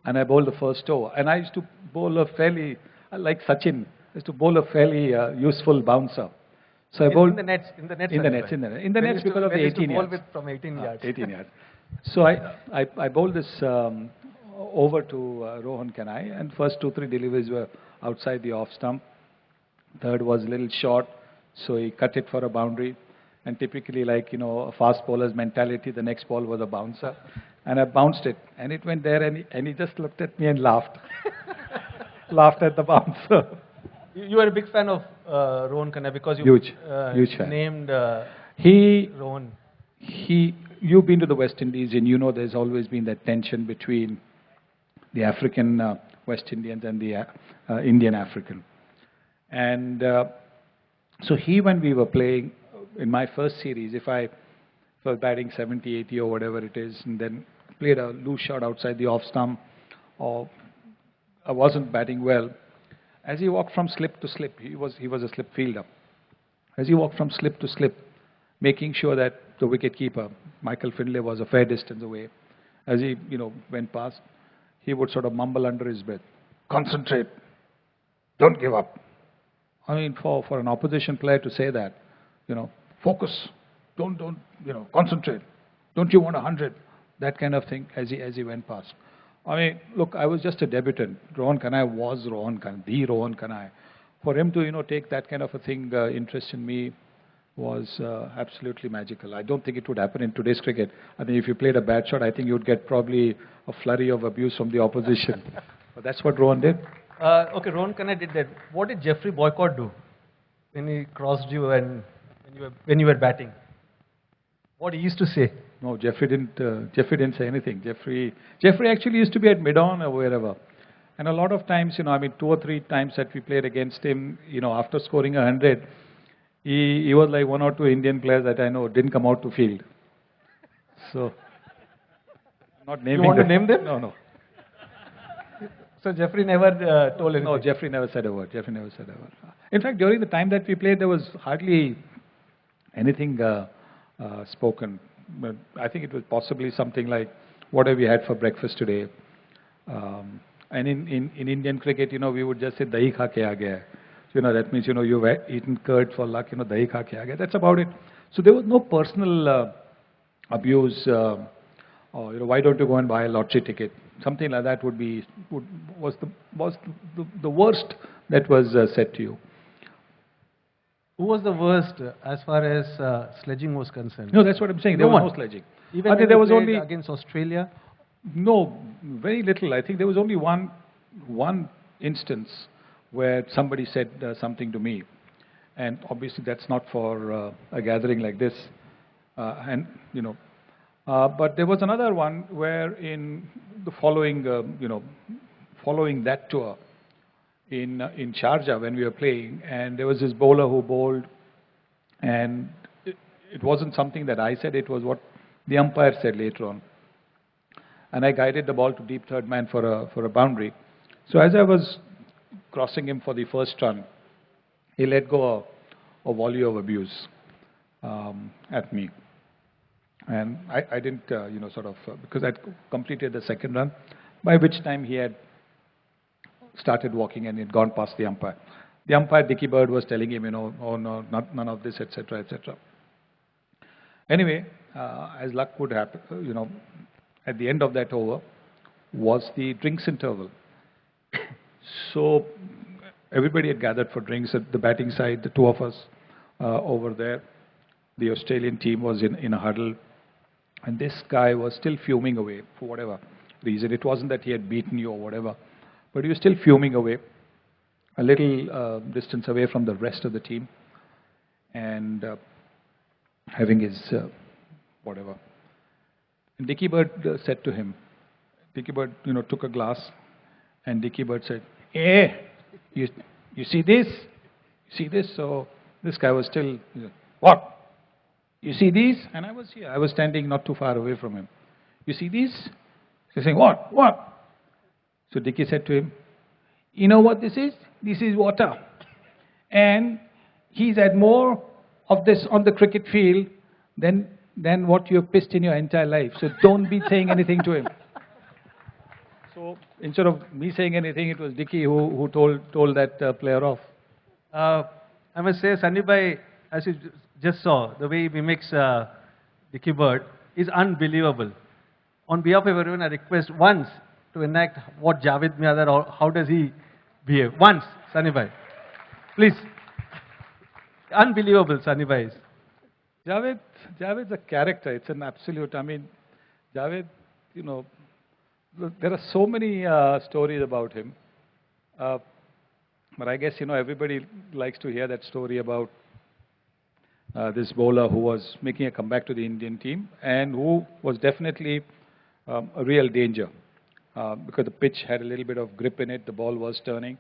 And I bowled the first over. And I used to bowl a fairly, like Sachin, I used to bowl a fairly useful bouncer. So I bowled in the nets because of the 18 yards. From 18 yards. 18 yards. So I bowled this over to Rohan Kanhai, and first 2-3 deliveries were outside the off stump. Third was a little short, so he cut it for a boundary. And typically, like a fast bowler's mentality, the next ball was a bouncer, and I bounced it, and it went there, and he just looked at me and laughed, laughed at the bouncer. You were a big fan of Rohan Kanhai because you huge fan. Named Rohan. You've been to the West Indies, and there's always been that tension between the African West Indians and the Indian African. And so when we were playing in my first series, if I was batting 70, 80 or whatever it is, and then played a loose shot outside the off stump, or I wasn't batting well, as he walked from slip to slip, he was a slip fielder. As he walked from slip to slip, making sure that the wicket keeper, Michael Findlay, was a fair distance away. As he, went past, he would sort of mumble under his breath, "Concentrate, don't give up." I mean, for an opposition player to say that, focus, don't, concentrate, don't you want 100, that kind of thing, as he went past. I mean, look, I was just a debutant. Rohan Kanhai was Rohan Kanhai, the Rohan Kanhai. For him to, take that kind of a thing, interest in me, was absolutely magical. I don't think it would happen in today's cricket. I think if you played a bad shot, I think you'd get probably a flurry of abuse from the opposition. But that's what Rohan did. Okay, Rohan Kanhai did that. What did Jeffrey Boycott do when he crossed you and when you were batting? What he used to say? No, Jeffrey didn't say anything. Jeffrey actually used to be at mid-on or wherever. And a lot of times, 2 or 3 times that we played against him, after scoring 100, he was like 1 or 2 Indian players that I know didn't come out to field. So, not naming them. You want to name them? No. So Jeffrey never told anything? No, Jeffrey never said a word. In fact, during the time that we played, there was hardly anything spoken. But I think it was possibly something like, what have you had for breakfast today? And in Indian cricket, we would just say, dahi kha ke aa gaya. That means, you've eaten curd for luck, dahi kha ke aa gaya. That's about it. So there was no personal abuse, or, why don't you go and buy a lottery ticket? Something like that was the worst that was said to you. Who was the worst as far as sledging was concerned? No, that's what I'm saying. There was no sledging. Even when there was only against Australia? No, very little. I think there was only one instance where somebody said something to me. And obviously that's not for a gathering like this. And, But there was another one where in the following, following that tour in Sharjah when we were playing, and there was this bowler who bowled, and it wasn't something that I said, it was what the umpire said later on. And I guided the ball to deep third man for a boundary. So as I was crossing him for the first run, he let go a volley of abuse at me. And I didn't, because I'd completed the second run, by which time he had started walking and he'd gone past the umpire. The umpire, Dickie Bird, was telling him, oh no, none of this, etc., etc. Anyway, as luck would happen, at the end of that over was the drinks interval. So everybody had gathered for drinks at the batting side, the two of us over there. The Australian team was in a huddle, and this guy was still fuming away for whatever reason. It wasn't that he had beaten you or whatever, but he was still fuming away, a little distance away from the rest of the team, and having his whatever. And Dickie Bird said to him, Dickie Bird, took a glass, and Dickie Bird said, "Hey, you see this? You see this?" So this guy was still, "What? You see these?" And I was here. I was standing not too far away from him. "You see these?" He's saying, "What? What?" So Dickie said to him, "You know what this is? This is water. And he's had more of this on the cricket field than what you've pissed in your entire life. So don't be saying anything to him." So instead of me saying anything, it was Dickie who told that player off. I must say, Sunny Bhai, as you just saw, the way he mimics Dickie Bird is unbelievable. On behalf of everyone, I request once to enact what Javed Miandad, or how does he behave. Once, Sunny Bhai. Please. Unbelievable, Sunny Bhai is. Javed's a character. It's an absolute. I mean, Javed, there are so many stories about him. But I guess, everybody likes to hear that story about this bowler who was making a comeback to the Indian team and who was definitely a real danger because the pitch had a little bit of grip in it, the ball was turning.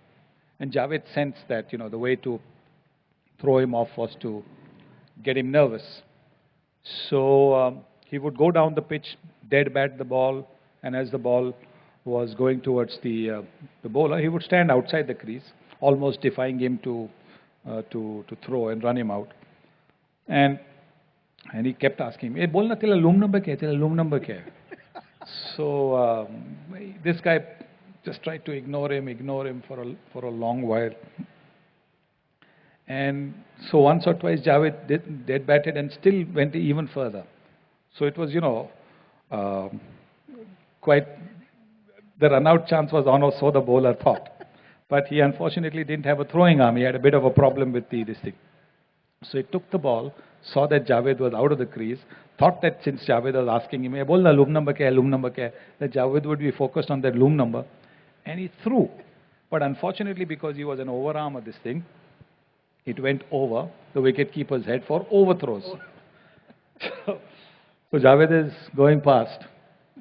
And Javed sensed that, the way to throw him off was to get him nervous. So he would go down the pitch, dead bat the ball, and as the ball was going towards the bowler, he would stand outside the crease, almost defying him to throw and run him out. And he kept asking me, "Hey, bolna tela loom number kya? Tela loom number kya?" So this guy just tried to ignore him for a long while. And so once or twice Javed dead batted and still went even further. So it was, quite, the run out chance was on, or so the bowler thought. But he unfortunately didn't have a throwing arm. He had a bit of a problem with this thing. So he took the ball, saw that Javed was out of the crease, thought that since Javed was asking him, "Hey, bol na loom number kya hai, loom number kya hai," that Javed would be focused on that loom number. And he threw. But unfortunately, because he was an overarm of this thing, it went over the wicket-keeper's head for overthrows. So Javed is going past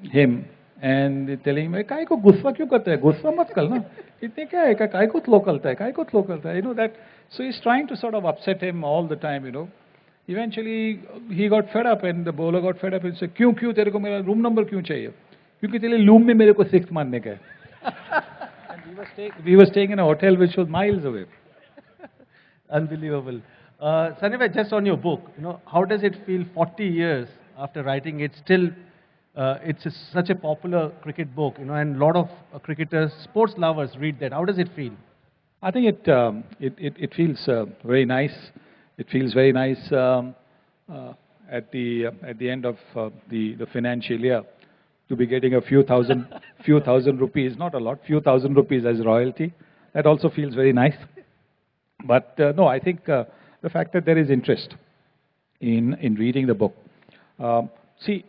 him and telling him, "Kai ko gussa kyun karta hai? Gussa mat kar na. Itne kya hai? Kai ko throw karta hai? Kai ko throw karta hai?" That. So he's trying to sort of upset him all the time, Eventually, he got fed up and the bowler got fed up and said, "Kyun tere ko mera room number kyun chahiye? Kyunki tere loom mein mere ko sixth marne ka hai." And we were staying in a hotel which was miles away. Unbelievable. Sunny Bhai, just on your book, how does it feel 40 years after writing it? Still, it's such a popular cricket book, and a lot of cricketers, sports lovers read that. How does it feel? I think it feels very nice. It feels very nice at the end of the financial year to be getting a few thousand rupees, not a lot, few thousand rupees as royalty. That also feels very nice. But no, I think the fact that there is interest in reading the book. See,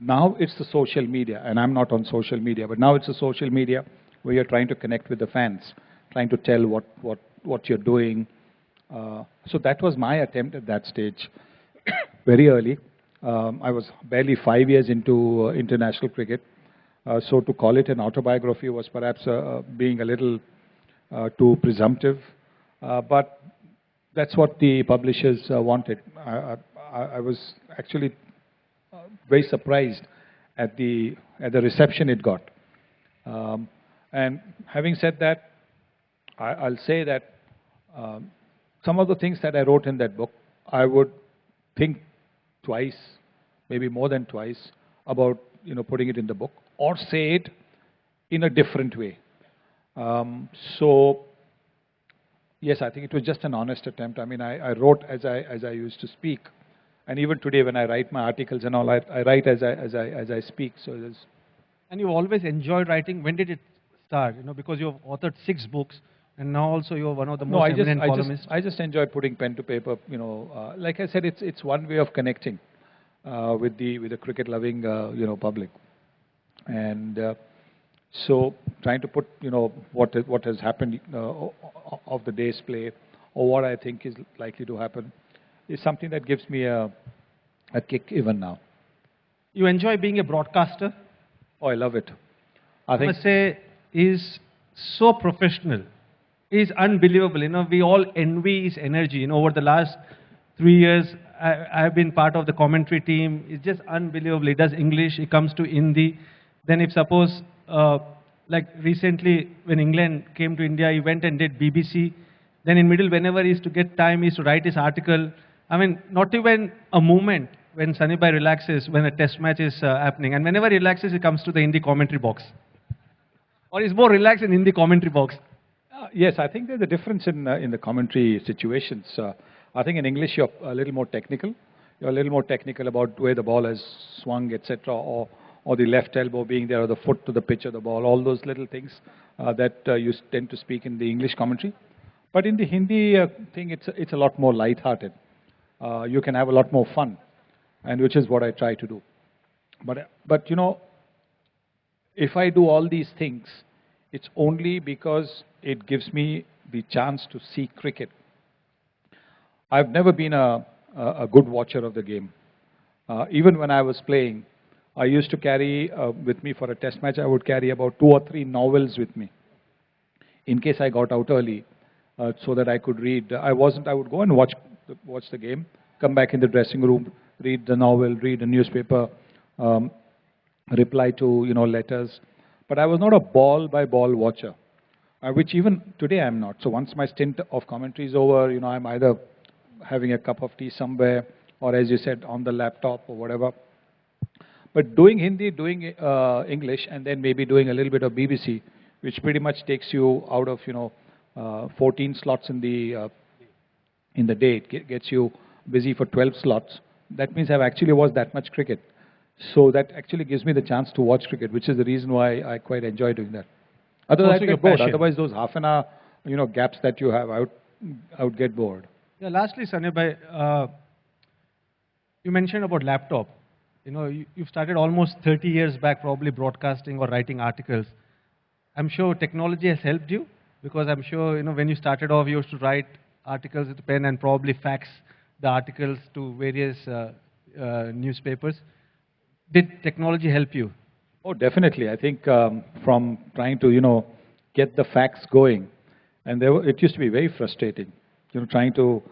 now it's the social media, and I'm not on social media, but now it's the social media where you're trying to connect with the fans, trying to tell what you're doing. So that was my attempt at that stage, very early, I was barely 5 years into international cricket. So to call it an autobiography was perhaps being a little too presumptive. But that's what the publishers wanted. I was actually very surprised at the reception it got. And having said that, I'll say that some of the things that I wrote in that book, I would think twice, maybe more than twice, about putting it in the book or say it in a different way. So yes, I think it was just an honest attempt. I mean, I wrote as I used to speak, and even today when I write my articles and all, I write as I speak. So there's. And you always enjoyed writing. When did it start? Because you have authored 6 books, and now also you are one of the most eminent columnists. I just enjoy putting pen to paper. Like I said, it's one way of connecting with the cricket loving public, and so trying to put what has happened of the day's play or what I think is likely to happen is something that gives me a kick even now. You enjoy being a broadcaster? Oh, I love it. I must say, he's so professional. He's unbelievable. We all envy his energy. Over the last 3 years, I've been part of the commentary team. It's just unbelievable. He does English, he comes to Hindi. Then if suppose, like recently when England came to India, he went and did BBC. Then in middle, whenever he used to get time, he used to write his article. I mean, not even a moment when Sunny Bhai relaxes when a test match is happening. And whenever he relaxes, he comes to the Hindi commentary box. Or he's more relaxed in Hindi commentary box. Yes, I think there's a difference in the commentary situations. I think in English you're a little more technical. You're a little more technical about where the ball has swung, etc., or the left elbow being there, or the foot to the pitch of the ball. All those little things that you tend to speak in the English commentary. But in the Hindi thing, it's a lot more light-hearted. You can have a lot more fun, and which is what I try to do. But if I do all these things, it's only because it gives me the chance to see cricket. I've never been a good watcher of the game. Even when I was playing, I used to carry with me for a test match, I would carry about 2 or 3 novels with me in case I got out early so that I could read. I would go and watch the game, come back in the dressing room, read the novel, read a newspaper, reply to letters. But I was not a ball-by-ball watcher, which even today I'm not. So once my stint of commentary is over, I'm either having a cup of tea somewhere, or as you said, on the laptop or whatever. But doing Hindi, doing English, and then maybe doing a little bit of BBC, which pretty much takes you out of 14 slots in the day. It gets you busy for 12 slots. That means I've actually watched that much cricket. So that actually gives me the chance to watch cricket, which is the reason why I quite enjoy doing that. Otherwise, I get bored. Otherwise, those half an hour, gaps that you have, I would get bored. Yeah. Lastly, Sunny Bhai, you mentioned about laptop. You've started almost 30 years back, probably broadcasting or writing articles. I'm sure technology has helped you, because I'm sure when you started off, you used to write articles with a pen and probably fax the articles to various newspapers. Did technology help you? Oh, definitely. I think from trying to, get the fax going, and it used to be very frustrating, trying to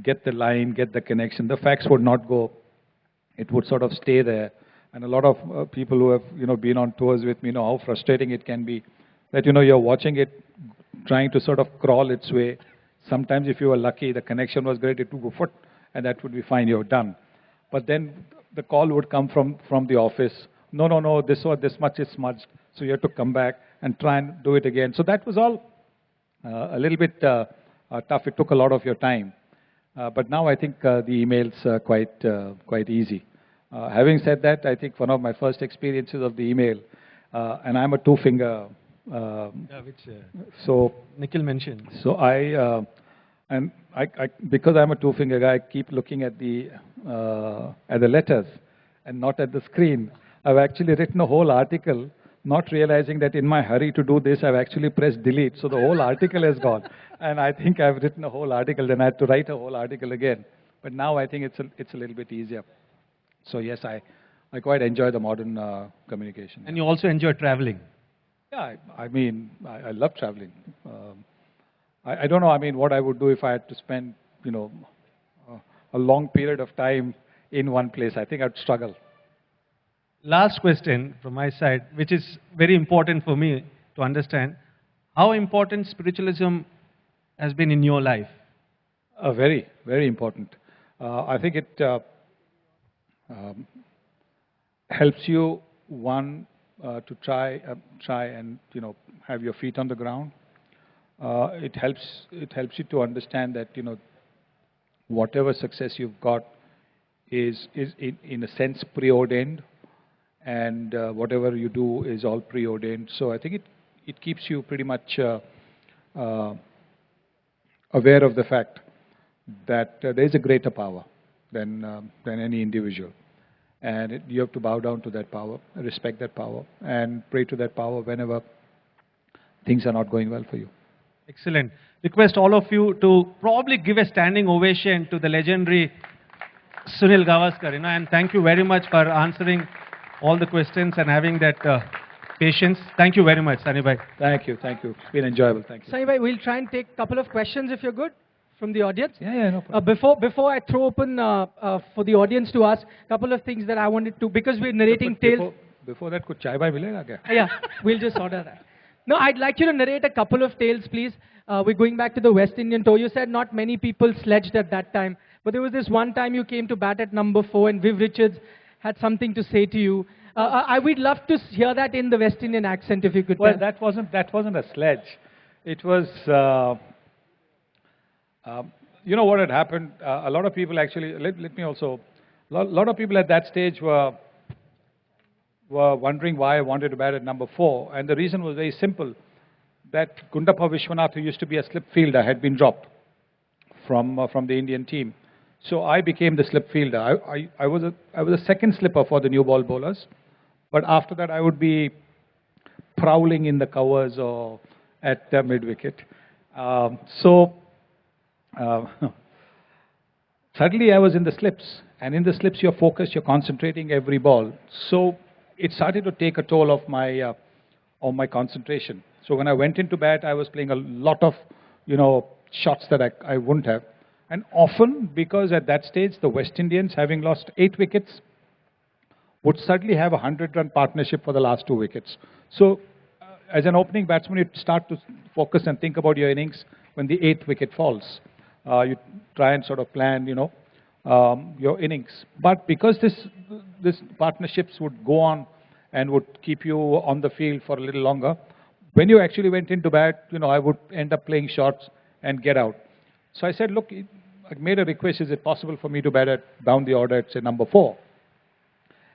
get the line, get the connection. The fax would not go. It would sort of stay there. And a lot of people who have, been on tours with me know how frustrating it can be. That, you're watching it, trying to sort of crawl its way. Sometimes if you were lucky, the connection was great, it would go foot, and that would be fine, you're done. But then the call would come from the office. No, this much is smudged. So you have to come back and try and do it again. So that was all a little bit tough. It took a lot of your time. But now I think the email's quite easy. Having said that, I think one of my first experiences of the email, and I'm a 2-finger. So Nikhil mentioned. So because I'm a 2-finger guy, I keep looking at the letters and not at the screen. I've actually written a whole article, not realizing that in my hurry to do this, I've actually pressed delete. So the whole article is gone. And I think I've written a whole article, then I had to write a whole article again. But now I think it's a little bit easier. So yes, I quite enjoy the modern communication. And you also enjoy traveling. Yeah, I mean, I love traveling. I don't know, I mean, what I would do if I had to spend, you know, a long period of time in one place. I think I'd struggle. Last question from my side, which is very important for me to understand. How important spiritualism has been in your life? Very, very important. I think it um, helps you, one, to try and, you know, have your feet on the ground. It helps you to understand that, you know, whatever success you've got is in a sense preordained, and whatever you do is all preordained. So I think it keeps you pretty much aware of the fact that there is a greater power than any individual, and you have to bow down to that power, respect that power, and pray to that power whenever things are not going well for you. Excellent. Request all of you to probably give a standing ovation to the legendary Sunil Gavaskar, you know, and thank you very much for answering all the questions and having that patience. Thank you very much, Sunny bhai. Thank you, thank you. It's been enjoyable. Thank you. Sunny bhai, we'll try and take a couple of questions if you're good from the audience. Yeah, no problem. Before I throw open for the audience to ask, a couple of things that I wanted to, because we're narrating tales. Before that, kuch chai bhai milega kya? Yeah, we'll just order that. No, I'd like you to narrate a couple of tales, please. We're going back to the West Indian tour. You said not many people sledged at that time, but there was this one time you came to bat at number 4 and Viv Richards had something to say to you. I would love to hear that in the West Indian accent if you could. Well, tell. that wasn't a sledge. It was, you know what had happened? A lot of people actually, let me also, a lot of people at that stage were wondering why I wanted to bat at number 4, and the reason was very simple. That Gundappa Vishwanath, who used to be a slip fielder, had been dropped from the Indian team. So I became the slip fielder. I was a second slipper for the new ball bowlers, but after that I would be prowling in the covers or at the mid wicket. Suddenly I was in the slips, and in the slips you're focused, you're concentrating every ball. So it started to take a toll of my concentration. So when I went into bat, I was playing a lot of, you know, shots that I wouldn't have. And often, because at that stage, the West Indians, having lost 8 wickets, would suddenly have a 100-run partnership for the last 2 wickets. So as an opening batsman, you start to focus and think about your innings when the 8th wicket falls. You try and sort of plan, you know, your innings. But because this partnerships would go on and would keep you on the field for a little longer, when you actually went into bat, you know, I would end up playing shots and get out. So I said, look, I made a request, is it possible for me to bat down the order at, say, number 4?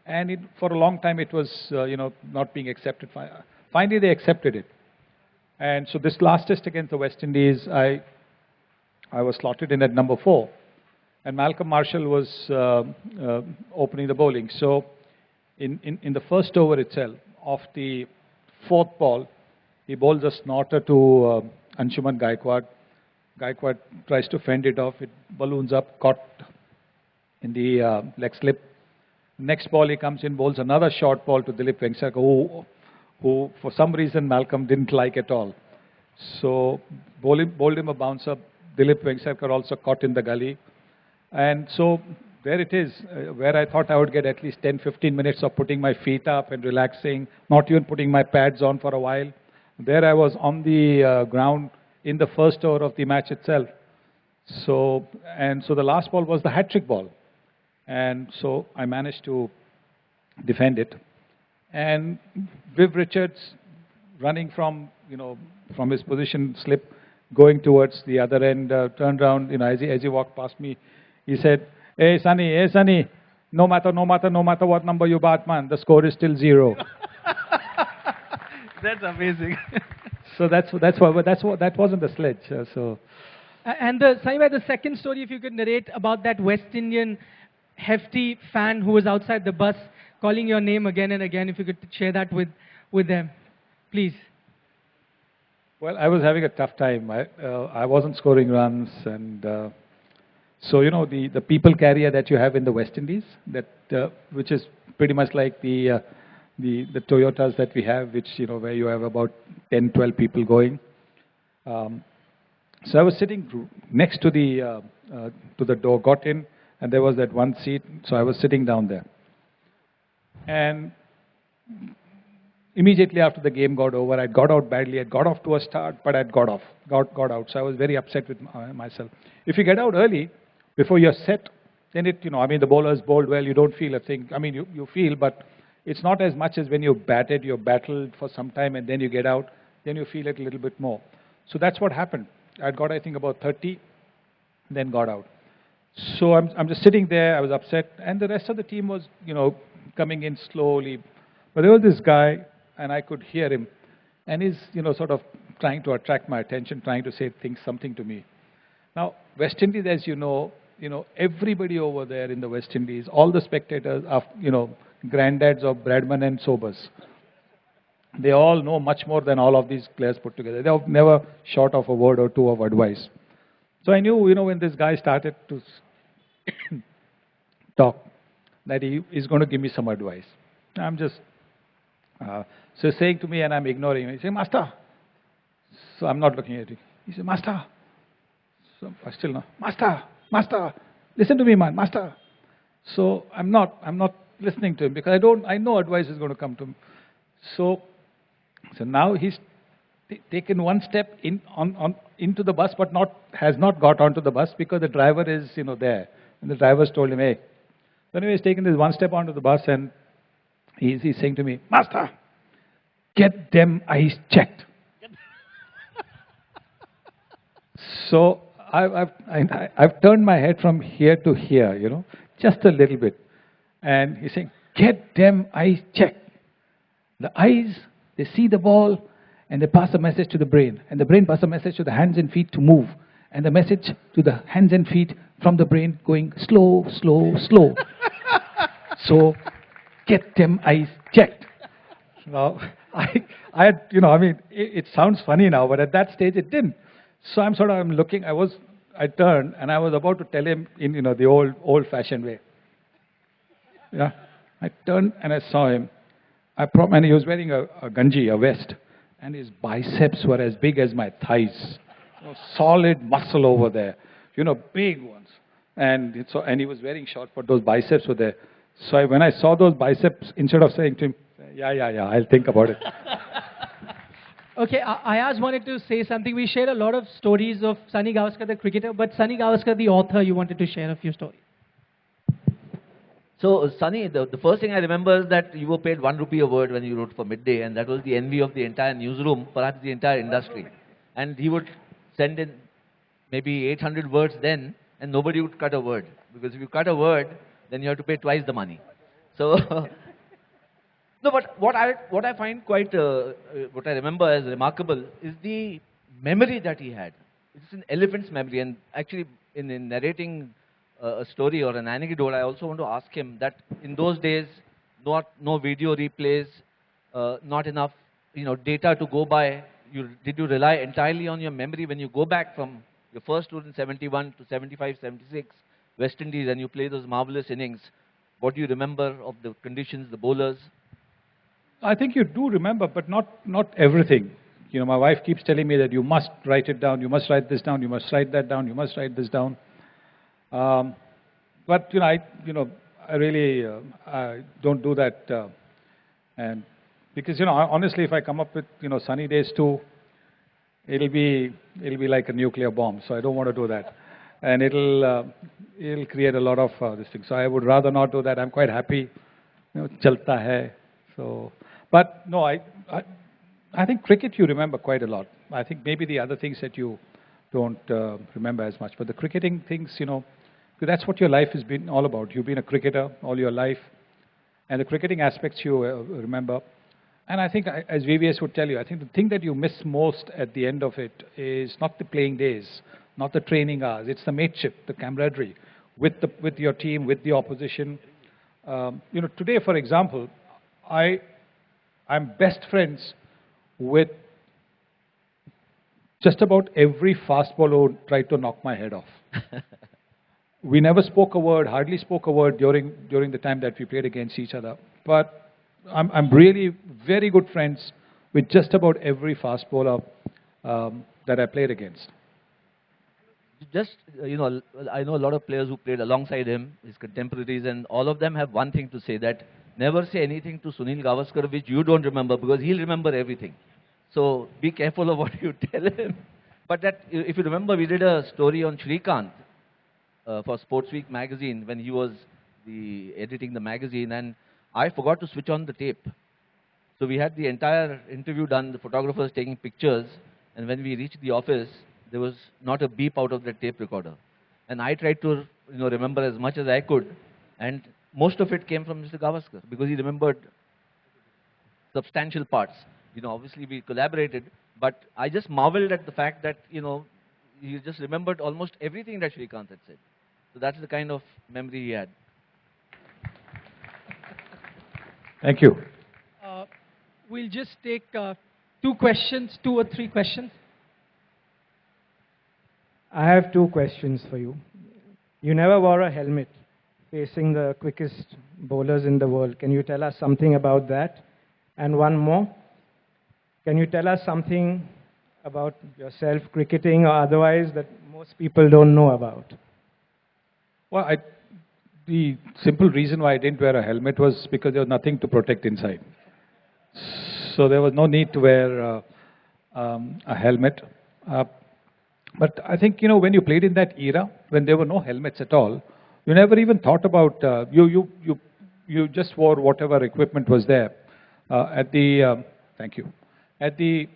And for a long time it was, you know, not being accepted. Finally they accepted it. And so this last test against the West Indies, I was slotted in at number 4. And Malcolm Marshall was opening the bowling. So in the first over itself, off the 4th ball, he bowls a snorter to Anshuman Gaikwad. Gaikwad tries to fend it off. It balloons up, caught in the leg slip. Next ball he comes in, bowls another short ball to Dilip Vengsarkar, who for some reason Malcolm didn't like at all. So bowled him a bouncer. Dilip Vengsarkar also caught in the gully. And so there it is, where I thought I would get at least 10-15 minutes of putting my feet up and relaxing, not even putting my pads on for a while. There I was on the ground in the first over of the match itself. So the last ball was the hat-trick ball. And so I managed to defend it. And Viv Richards, running from his position slip, going towards the other end, turned around, you know, as he walked past me, he said, hey Sunny, no matter what number you bat, man, the score is still 0. That's amazing. So that wasn't the sledge. And Sunny bhai, the second story, if you could narrate about that West Indian hefty fan who was outside the bus calling your name again and again, if you could share that with them, please. Well, I was having a tough time. I wasn't scoring runs, and So, the people carrier that you have in the West Indies, that which is pretty much like the Toyotas that we have, which, where you have about 10, 12 people going. So I was sitting next to the door, got in, and there was that one seat, so I was sitting down there. And immediately after the game got over, I got out badly. I got off to a start, but I got out. So I was very upset with myself. If you get out early, before you're set, then the bowlers bowled well, you don't feel a thing. You feel, but it's not as much as when you battled for some time and then you get out, then you feel it a little bit more. So that's what happened. I got, I think, about 30, then got out. So I'm just sitting there, I was upset, and the rest of the team was, coming in slowly. But there was this guy, and I could hear him, and he's, sort of trying to attract my attention, trying to say something to me. Now, West Indies, as you know, everybody over there in the West Indies, all the spectators are, granddads of Bradman and Sobers. They all know much more than all of these players put together. They have never short of a word or two of advice. So I knew, when this guy started to talk, that he is going to give me some advice. I'm just, so he's saying to me, and I'm ignoring him. He says, Master. So I'm not looking at him. He says, Master. So I still not, Master, listen to me, man, Master. So I'm not listening to him because I know advice is going to come to him. So now he's taken one step into the bus, but has not got onto the bus because the driver is, there. And the driver's told him, hey. So anyway, he's taken this one step onto the bus and he's saying to me, Master, get them eyes checked. So I've turned my head from here to here, just a little bit. And he's saying, get them eyes checked. The eyes, they see the ball and they pass a message to the brain. And the brain passes a message to the hands and feet to move. And the message to the hands and feet from the brain going slow, slow, slow. So get them eyes checked. Now, it sounds funny now, but at that stage it didn't. So I'm looking, I turned and I was about to tell him in, the old-fashioned way. Yeah, I turned and I saw him. And he was wearing a ganji, a vest, and his biceps were as big as my thighs. Solid muscle over there, big ones. And he was wearing shorts, but those biceps were there. So when I saw those biceps, instead of saying to him, yeah, I'll think about it. Okay, Ayaz wanted to say something. We shared a lot of stories of Sunil Gavaskar, the cricketer, but Sunil Gavaskar, the author, you wanted to share a few stories. So, Sunny, the first thing I remember is that you were paid 1 rupee a word when you wrote for Midday, and that was the envy of the entire newsroom, perhaps the entire industry. And he would send in maybe 800 words then, and nobody would cut a word. Because if you cut a word, then you have to pay twice the money. So, no, but what I find quite, what I remember as remarkable is the memory that he had. It's an elephant's memory, and actually in narrating a story or an anecdote, I also want to ask him that in those days, no video replays, not enough data to go by. Did you rely entirely on your memory when you go back from your first tour in 71 to 75, 76, West Indies, and you play those marvelous innings? What do you remember of the conditions, the bowlers? I think you do remember, but not everything. My wife keeps telling me that you must write it down, you must write this down, you must write that down, you must write this down. But I really I don't do that, and because honestly, if I come up with sunny days too, it'll be like a nuclear bomb. So I don't want to do that, and it'll create a lot of this thing. So I would rather not do that. I'm quite happy, chalta hai. So, but no, I think cricket you remember quite a lot. I think maybe the other things that you don't remember as much, but the cricketing things, that's what your life has been all about. You've been a cricketer all your life, and the cricketing aspects you remember. And I think, as VVS would tell you, I think the thing that you miss most at the end of it is not the playing days, not the training hours. It's the mateship, the camaraderie with your team, with the opposition. Today, for example, I'm best friends with just about every fast bowler who tried to knock my head off. We never spoke a word, hardly spoke a word during the time that we played against each other. But I'm really very good friends with just about every fast bowler that I played against. Just, I know a lot of players who played alongside him, his contemporaries, and all of them have one thing to say, that never say anything to Sunil Gavaskar which you don't remember, because he'll remember everything. So be careful of what you tell him. But that, if you remember, we did a story on Shrikant for Sports Week magazine when he was editing the magazine, and I forgot to switch on the tape. So we had the entire interview done, the photographers taking pictures, and when we reached the office, there was not a beep out of the tape recorder. And I tried to remember as much as I could, and most of it came from Mr. Gavaskar, because he remembered substantial parts. Obviously we collaborated, but I just marveled at the fact that, he just remembered almost everything that Shrikant had said. So that's the kind of memory he had. Thank you. We'll just take 2 or 3 questions. I have 2 questions for you. You never wore a helmet facing the quickest bowlers in the world. Can you tell us something about that? And one more. Can you tell us something about yourself, cricketing or otherwise, that most people don't know about? Well, the simple reason why I didn't wear a helmet was because there was nothing to protect inside. So there was no need to wear a helmet. But I think, when you played in that era, when there were no helmets at all, you never even thought about, you just wore whatever equipment was there. Thank you. At the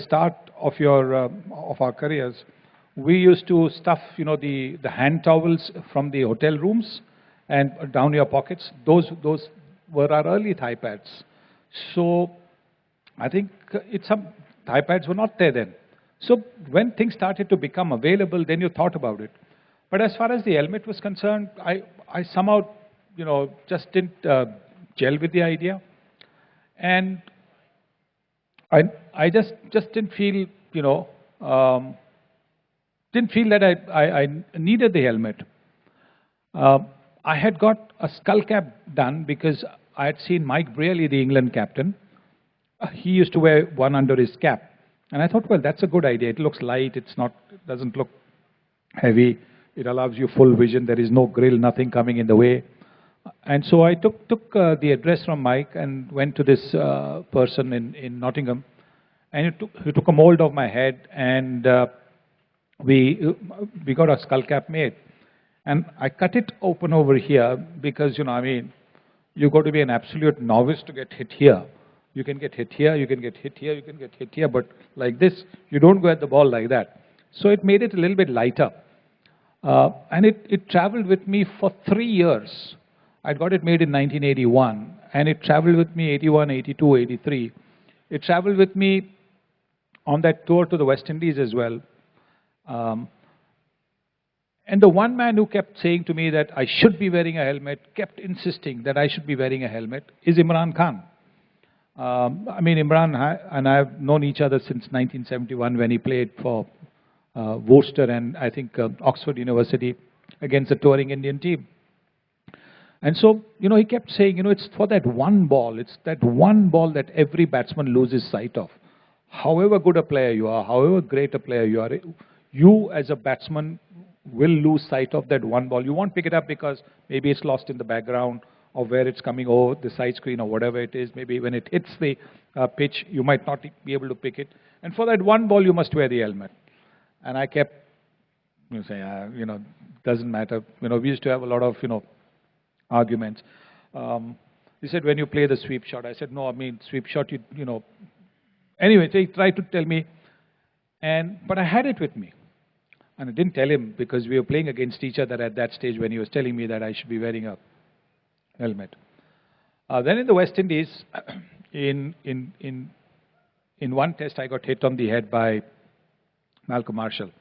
start of our careers, we used to stuff, the hand towels from the hotel rooms and down your pockets. Those were our early thigh pads. So I think some thigh pads were not there then. So when things started to become available, then you thought about it. But as far as the helmet was concerned, I somehow, just didn't gel with the idea. And I just didn't feel, didn't feel that I needed the helmet. I had got a skull cap done because I had seen Mike Brearley, the England captain. He used to wear one under his cap. And I thought, well, that's a good idea. It looks light. It doesn't look heavy. It allows you full vision. There is no grill, nothing coming in the way. And so I took the address from Mike and went to this person in Nottingham. And he took a mold of my head, and we got a skull cap made. And I cut it open over here because, you've got to be an absolute novice to get hit here. You can get hit here, you can get hit here, you can get hit here, but like this, you don't go at the ball like that. So it made it a little bit lighter. And it traveled with me for 3 years. I got it made in 1981, and it traveled with me 81, 82, 83. It traveled with me on that tour to the West Indies as well. And the one man who kept saying to me that I should be wearing a helmet, kept insisting that I should be wearing a helmet, is Imran Khan. Imran and I have known each other since 1971 when he played for Worcester and I think Oxford University against the touring Indian team. And so, he kept saying, it's for that one ball. It's that one ball that every batsman loses sight of. However good a player you are, however great a player you are, you as a batsman will lose sight of that one ball. You won't pick it up because maybe it's lost in the background or where it's coming over the side screen or whatever it is. Maybe when it hits the pitch, you might not be able to pick it. And for that one ball, you must wear the helmet. And I kept saying, doesn't matter. We used to have a lot of, arguments. He said, when you play the sweep shot. I said, no, sweep shot, Anyway, he tried to tell me, but I had it with me. And I didn't tell him because we were playing against each other at that stage when he was telling me that I should be wearing a helmet. Then in the West Indies, in one test, I got hit on the head by Malcolm Marshall.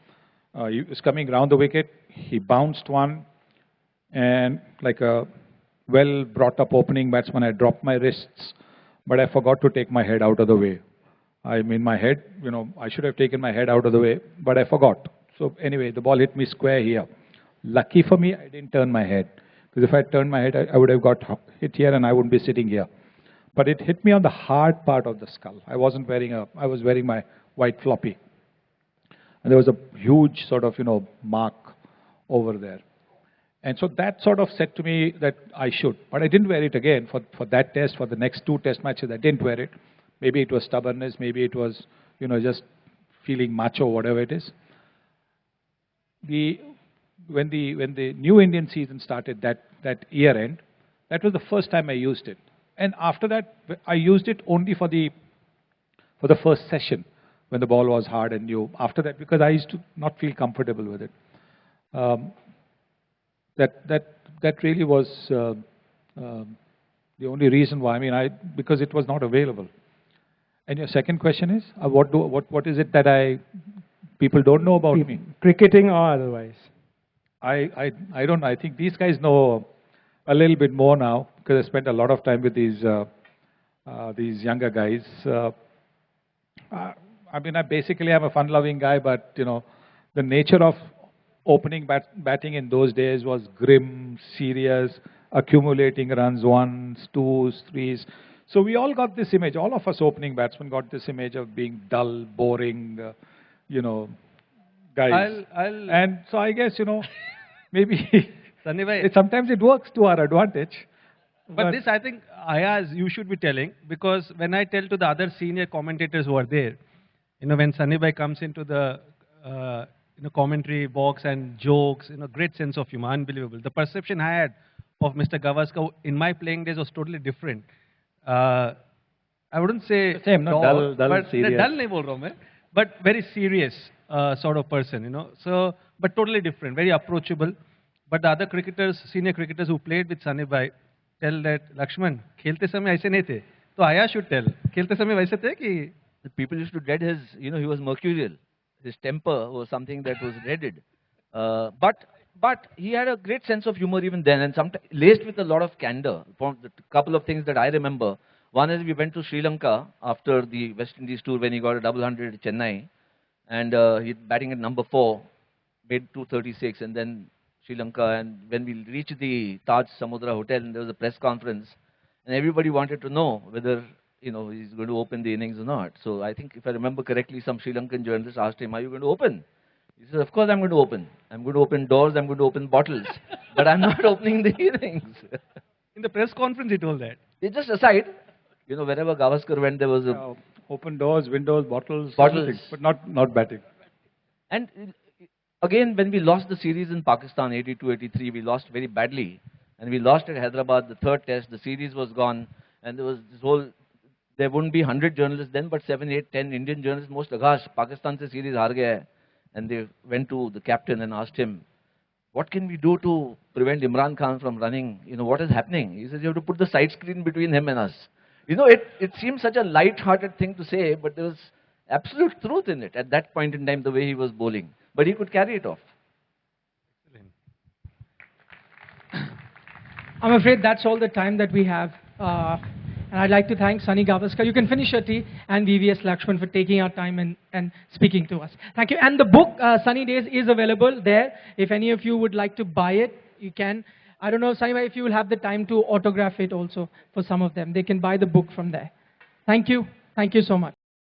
He was coming round the wicket. He bounced one, and like a well-brought-up opening batsman, I dropped my wrists, but I forgot to take my head out of the way. My head, I should have taken my head out of the way, but I forgot. So anyway, the ball hit me square here. Lucky for me, I didn't turn my head. Because if I turned my head, I would have got hit here and I wouldn't be sitting here. But it hit me on the hard part of the skull. I was wearing my white floppy. And there was a huge sort of, mark over there. And so that sort of said to me that I should. But I didn't wear it again for that test, for the next 2 test matches. I didn't wear it. Maybe it was stubbornness. Maybe it was, just feeling macho, whatever it is. When the new Indian season started, that year end, that was the first time I used it. And after that, I used it only for the first session when the ball was hard and new. After that, because I used to not feel comfortable with it. That really was the only reason why. I mean, because it was not available. And your second question is, what is it that people don't know about me? Cricketing or otherwise? I don't know. I think these guys know a little bit more now because I spent a lot of time with these younger guys. I mean, I'm a fun-loving guy, but the nature of opening batting in those days was grim, serious, accumulating runs, 1s, 2s, 3s. So we all got this image. All of us opening batsmen got this image of being dull, boring, guys. And so I guess maybe sometimes it works to our advantage. But this, I think, Ayaz, you should be telling, because when I tell to the other senior commentators who are there, when Sunny Bhai comes into the commentary box and jokes, great sense of humor, unbelievable. The perception I had of Mr. Gavaskar in my playing days was totally different. I wouldn't say same, not dull, but serious. Dull nahi bol raha hu main, but very serious sort of person, So, but totally different, very approachable. But the other cricketers, senior cricketers who played with Sunny Bhai, tell that Laxman, खेलते समय ऐसे नहीं थे. तो Aya should tell, खेलते समय वैसे थे कि the people used to dread his, he was mercurial. His temper was something that was dreaded. But he had a great sense of humor even then, and sometimes laced with a lot of candor. From the couple of things that I remember, one is we went to Sri Lanka after the West Indies tour when he got a double hundred at Chennai, and he batting at number 4, made 236, and then Sri Lanka. And when we reached the Taj Samudra Hotel, and there was a press conference, and everybody wanted to know whether he's going to open the innings or not. So I think, if I remember correctly, some Sri Lankan journalist asked him, "Are you going to open?" He said, "Of course I'm going to open. I'm going to open doors, I'm going to open bottles, but I'm not opening the innings." In the press conference, he told that. He just aside, wherever Gavaskar went, there was a open doors, windows, bottles, but not batting. And again, when we lost the series in Pakistan, 82-83, we lost very badly. And we lost at Hyderabad, the third test. The series was gone. And there was this whole, there wouldn't be 100 journalists then, but 7, 8, 10 Indian journalists, most Agash, Pakistan se series haar gaya hai. And they went to the captain and asked him, what can we do to prevent Imran Khan from running? What is happening? He says, you have to put the side screen between him and us. It seems such a light-hearted thing to say, but there was absolute truth in it at that point in time, the way he was bowling. But he could carry it off. I'm afraid that's all the time that we have. And I'd like to thank Sunil Gavaskar. You can finish your tea, and VVS Laxman for taking our time and speaking to us. Thank you. And the book, Sunny Days, is available there. If any of you would like to buy it, you can. I don't know, Sunny, if you will have the time to autograph it also for some of them. They can buy the book from there. Thank you. Thank you so much.